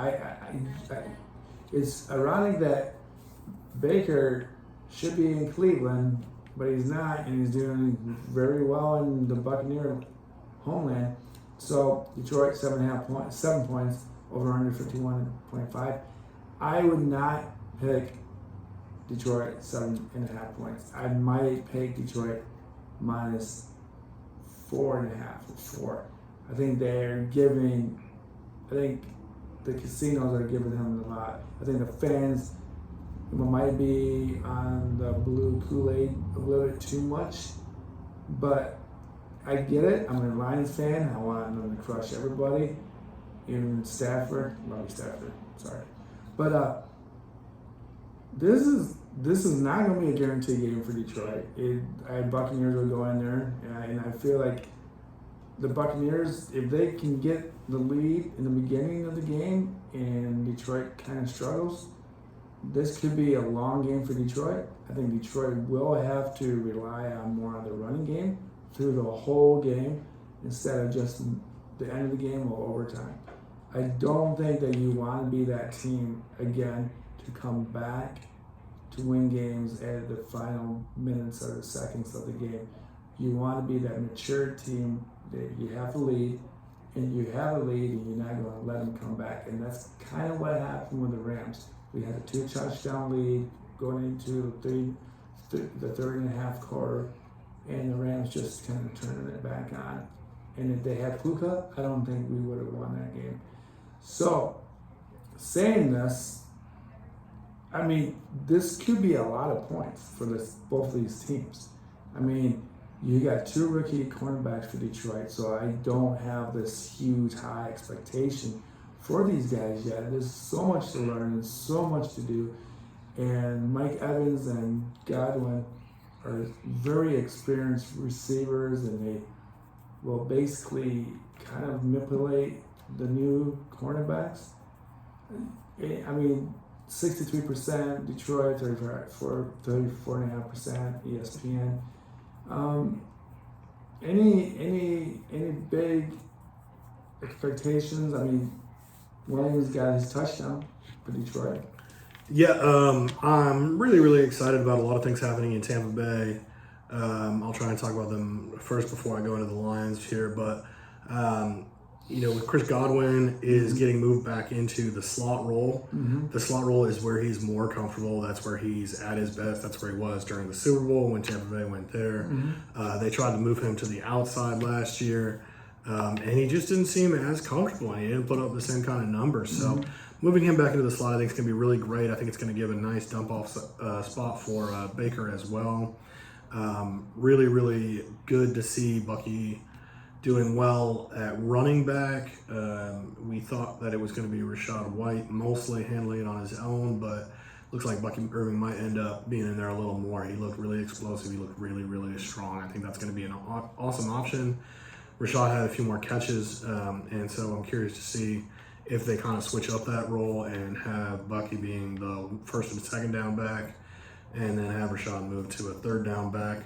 It's ironic that Baker should be in Cleveland, but he's not, and he's doing very well in the Buccaneer homeland. So Detroit 7 points over under 51.5. I would not pick Detroit 7.5 points. I might pick Detroit minus 4.5 or 4. I think the casinos are giving them a lot. I think the fans might be on the blue Kool-Aid a little bit too much, but I get it. I'm a Lions fan. I want them to crush everybody, even Stafford. Sorry, but this is not going to be a guaranteed game for Detroit. Buccaneers will go in there, and I feel like the Buccaneers, if they can get the lead in the beginning of the game and Detroit kind of struggles, this could be a long game for Detroit. I think Detroit will have to rely more on the running game through the whole game instead of just the end of the game or overtime. I don't think that you want to be that team again to come back to win games at the final minutes or the seconds of the game. You want to be that mature team that you have a lead, and you have a lead, and you're not going to let them come back. And that's kind of what happened with the Rams. We had a 2 touchdown lead going into the third and a half quarter, and the Rams just kind of turning it back on. And if they had Puka, I don't think we would have won that game. So, saying this, I mean, this could be a lot of points for both of these teams. I mean, you got 2 rookie cornerbacks for Detroit, so I don't have this huge high expectation for these guys yet. There's so much to learn and so much to do. And Mike Evans and Godwin are very experienced receivers, and they will basically kind of manipulate the new cornerbacks. I mean, 63% Detroit, 34.5% ESPN. Any big expectations? I mean, Williams got his touchdown for Detroit. Yeah, I'm really, really excited about a lot of things happening in Tampa Bay. I'll try and talk about them first before I go into the Lions here, but with Chris Godwin is getting moved back into the slot role. Mm-hmm. The slot role is where he's more comfortable. That's where he's at his best. That's where he was during the Super Bowl when Tampa Bay went there. Mm-hmm. They tried to move him to the outside last year, and he just didn't seem as comfortable, and he didn't put up the same kind of numbers. So moving him back into the slot, I think it's going to be really great. I think it's going to give a nice dump-off spot for Baker as well. Really, really good to see Bucky doing well at running back. We thought that it was going to be Rachaad White mostly handling it on his own, but looks like Bucky Irving might end up being in there a little more. He looked really explosive. He looked really, really strong. I think that's going to be an awesome option. Rachaad had a few more catches, and so I'm curious to see if they kind of switch up that role and have Bucky being the first and second down back, and then have Rachaad move to a third down back.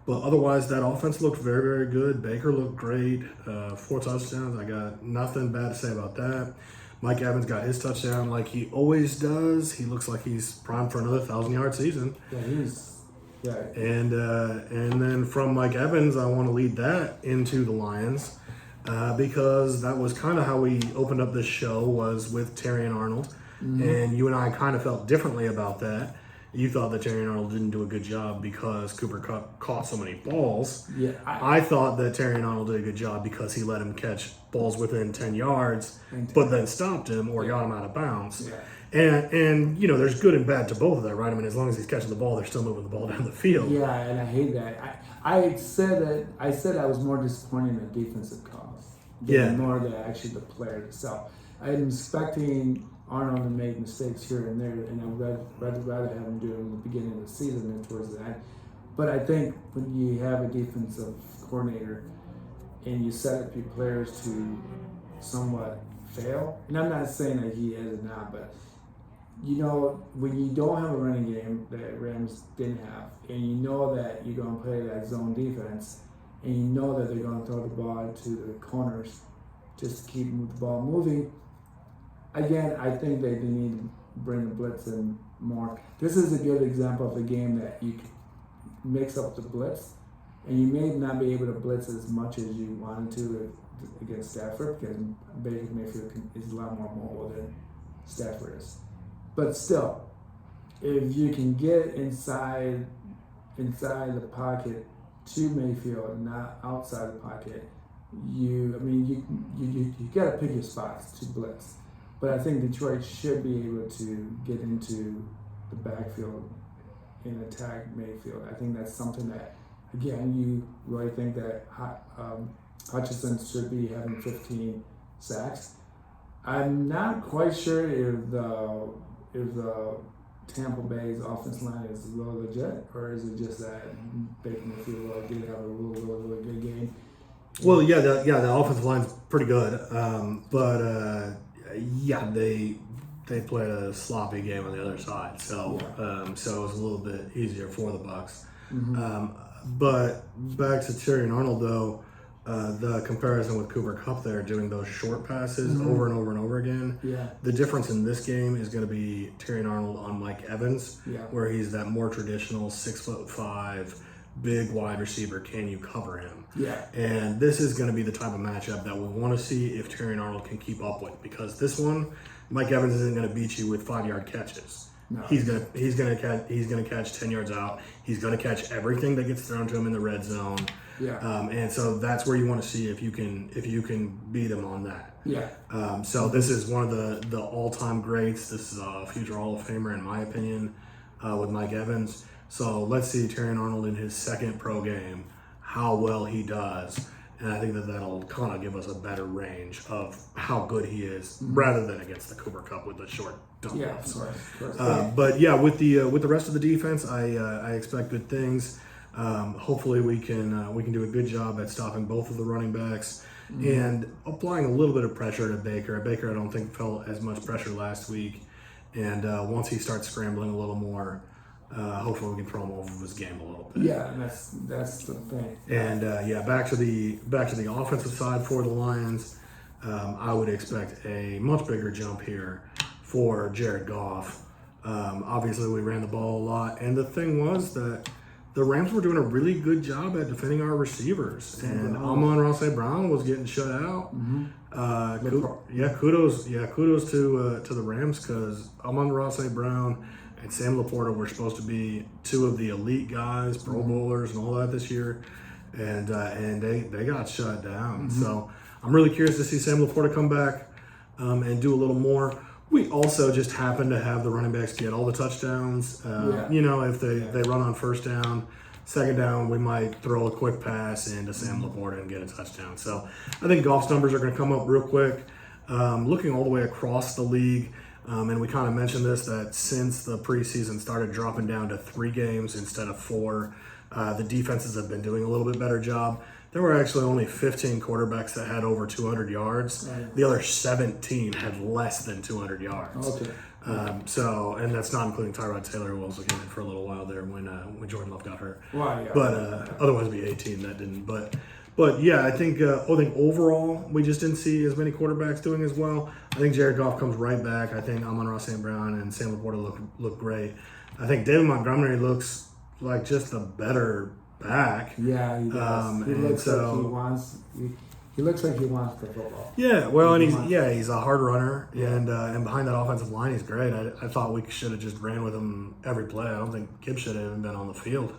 But otherwise, that offense looked very, very good. Baker looked great. 4 touchdowns. I got nothing bad to say about that. Mike Evans got his touchdown like he always does. He looks like he's primed for another 1,000-yard season. Yeah, he's. Yeah. And then from Mike Evans, I want to lead that into the Lions because that was kind of how we opened up this show, was with Terry and Arnold. Mm-hmm. And you and I kind of felt differently about that. You thought that Terry and Arnold didn't do a good job because Cooper Kupp caught so many balls. Yeah, I thought that Terry and Arnold did a good job because he let him catch balls within 10 yards, but then stopped him or got him out of bounds. Yeah. And you know, there's good and bad to both of that, right? I mean, as long as he's catching the ball, they're still moving the ball down the field. Yeah, and I hate that. I said I was more disappointed in the defensive calls. More than actually the player itself. I'm expecting Arnold to make mistakes here and there, and I'd rather have him do it in the beginning of the season than towards the end. But I think when you have a defensive coordinator and you set up your players to somewhat fail, and I'm not saying that he is or not, but you know, when you don't have a running game that Rams didn't have, and you know that you're going to play that zone defense, and you know that they're going to throw the ball to the corners just to keep the ball moving, again, I think they need to bring the blitz in more. This is a good example of a game that you mix up the blitz, and you may not be able to blitz as much as you wanted to against Stafford, because Baker Mayfield is a lot more mobile than Stafford is. But still, if you can get inside the pocket to Mayfield, not outside the pocket, you got to pick your spots to blitz. But I think Detroit should be able to get into the backfield and attack Mayfield. I think that's something that, again, you really think that Hutchinson should be having 15 sacks. I'm not quite sure if the Tampa Bay's offensive line is really legit, or is it just that Baker Mayfield did have a really good game? Well, the offensive line's pretty good, but they played a sloppy game on the other side, so so it was a little bit easier for the Bucs. Mm-hmm. But back to Terry and Arnold, though, the comparison with Cooper Kupp there doing those short passes over and over and over again. Yeah. The difference in this game is going to be Terry and Arnold on Mike Evans, where he's that more traditional 6'5" big wide receiver. Can you cover him? Yeah. And this is going to be the type of matchup that we want to see if Terry and Arnold can keep up with, because this one, Mike Evans isn't going to beat you with 5-yard catches. No. He's gonna catch 10 yards out. He's gonna catch everything that gets thrown to him in the red zone. Yeah. And so that's where you want to see if you can beat him on that. Yeah. So this is one of the all-time greats. This is a future Hall of Famer in my opinion, with Mike Evans. So let's see Terry Arnold in his second pro game, how well he does. And I think that'll kind of give us a better range of how good he is, rather than against the Cooper Kupp with the short dump offs. But yeah, with the rest of the defense, I expect good things. Hopefully we can do a good job at stopping both of the running backs and applying a little bit of pressure to Baker. Baker, I don't think felt as much pressure last week, and once he starts scrambling a little more, hopefully we can throw him over his game a little bit. Yeah, that's the thing. And back to the offensive side for the Lions, I would expect a much bigger jump here for Jared Goff. Obviously, we ran the ball a lot, and the thing was that the Rams were doing a really good job at defending our receivers, and Amon-Ra St. Brown was getting shut out. Kudos to the Rams, because Amon-Ra St. Brown and Sam Laporta were supposed to be two of the elite guys, Pro Bowlers and all that this year, and they got shut down. So I'm really curious to see Sam Laporta come back and do a little more. We also just happen to have the running backs get all the touchdowns. You know, if they run on first down, Second down, we might throw a quick pass into Sam Laporta and get a touchdown. So I think Goff's numbers are going to come up real quick. Looking all the way across the league, and we kind of mentioned this, that since the preseason started dropping down to 3 games instead of 4, the defenses have been doing a little bit better job. There were actually only 15 quarterbacks that had over 200 yards. Right. The other 17 had less than 200 yards. Okay. And that's not including Tyrod Taylor, who also came in for a little while there when Jordan Love got hurt. Well, yeah. But otherwise, it'd be 18 that didn't. But yeah, I think overall we just didn't see as many quarterbacks doing as well. I think Jared Goff comes right back. I think Amon-Ra St. Brown and Sam Laporta look great. I think David Montgomery looks like just a better back. Yeah, he does. He looks like he wants. He looks like he wants the football. Yeah, well, and he's a hard runner, and behind that offensive line, he's great. I thought we should have just ran with him every play. I don't think Gibbs should have even been on the field.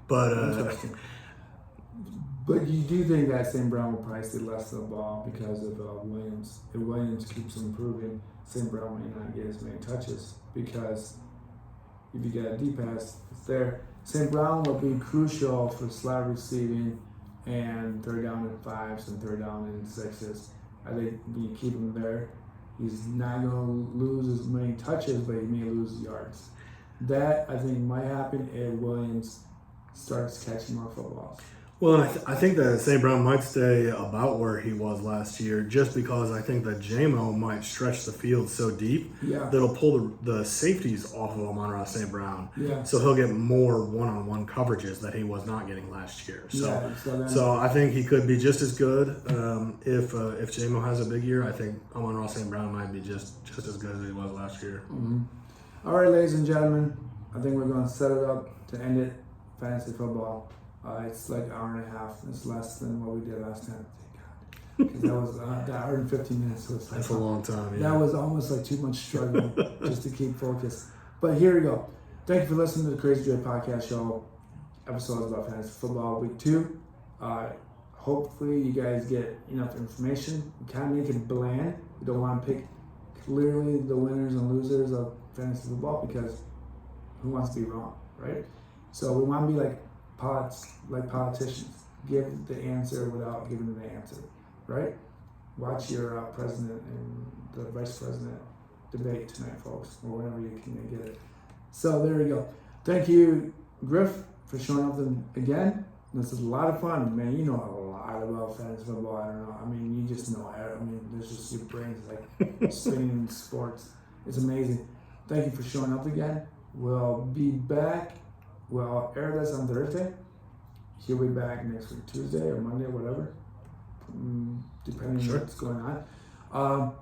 But But you do think that St. Brown will probably see less of the ball because of Williams. If Williams keeps improving, St. Brown may not get as many touches because if you get a deep pass, it's there. St. Brown will be crucial for slot receiving and 3rd down and 5s and 3rd down and 6s. I think you keep him there. He's not going to lose as many touches, but he may lose yards. That, I think, might happen if Williams starts catching more footballs. Well, I think that St. Brown might stay about where he was last year just because I think that J-Mo might stretch the field so deep that it'll pull the safeties off of Amon-Ra St. Brown. Yeah. So he'll get more one-on-one coverages that he was not getting last year. So I think he could be just as good if J-Mo has a big year. I think Amon-Ra St. Brown might be just as good as he was last year. Mm-hmm. All right, ladies and gentlemen, I think we're going to set it up to end it. Fantasy football. It's like an hour and a half. It's less than what we did last time. Thank God. Because that was that hour and 15 minutes. Was like, that's a long time. Yeah. That was almost like too much struggle just to keep focused. But here we go. Thank you for listening to the Crazy Dre Podcast Show. Episodes about fantasy football, week 2. Hopefully you guys get enough information. We kind of make it bland. We don't want to pick clearly the winners and losers of fantasy football because who wants to be wrong, right? So we want to be like politicians. Give the answer without giving the answer, right? Watch your president and the vice president debate tonight, folks, or whenever you can get it. So there we go. Thank you, Griff, for showing up again. This is a lot of fun, man. You know a lot about fantasy football. I don't know. I mean, you just know. I mean, there's just your brain's like spinning in sports. It's amazing. Thank you for showing up again. We'll be back. Well, air this on Thursday. He'll be back next week, Tuesday or Monday, whatever, depending on what's going on.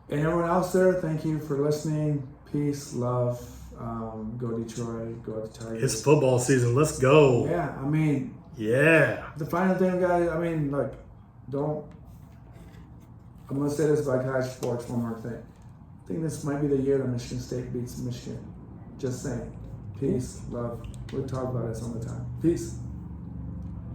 And everyone else there, thank you for listening. Peace, love. Go Detroit. Go to Tigers. It's football season. Let's go. Yeah, I mean. Yeah. The final thing, guys. I mean, like, don't. I'm gonna say this about college sports. One more thing. I think this might be the year that Michigan State beats Michigan. Just saying. Peace, love. We talk about this all the time. Peace.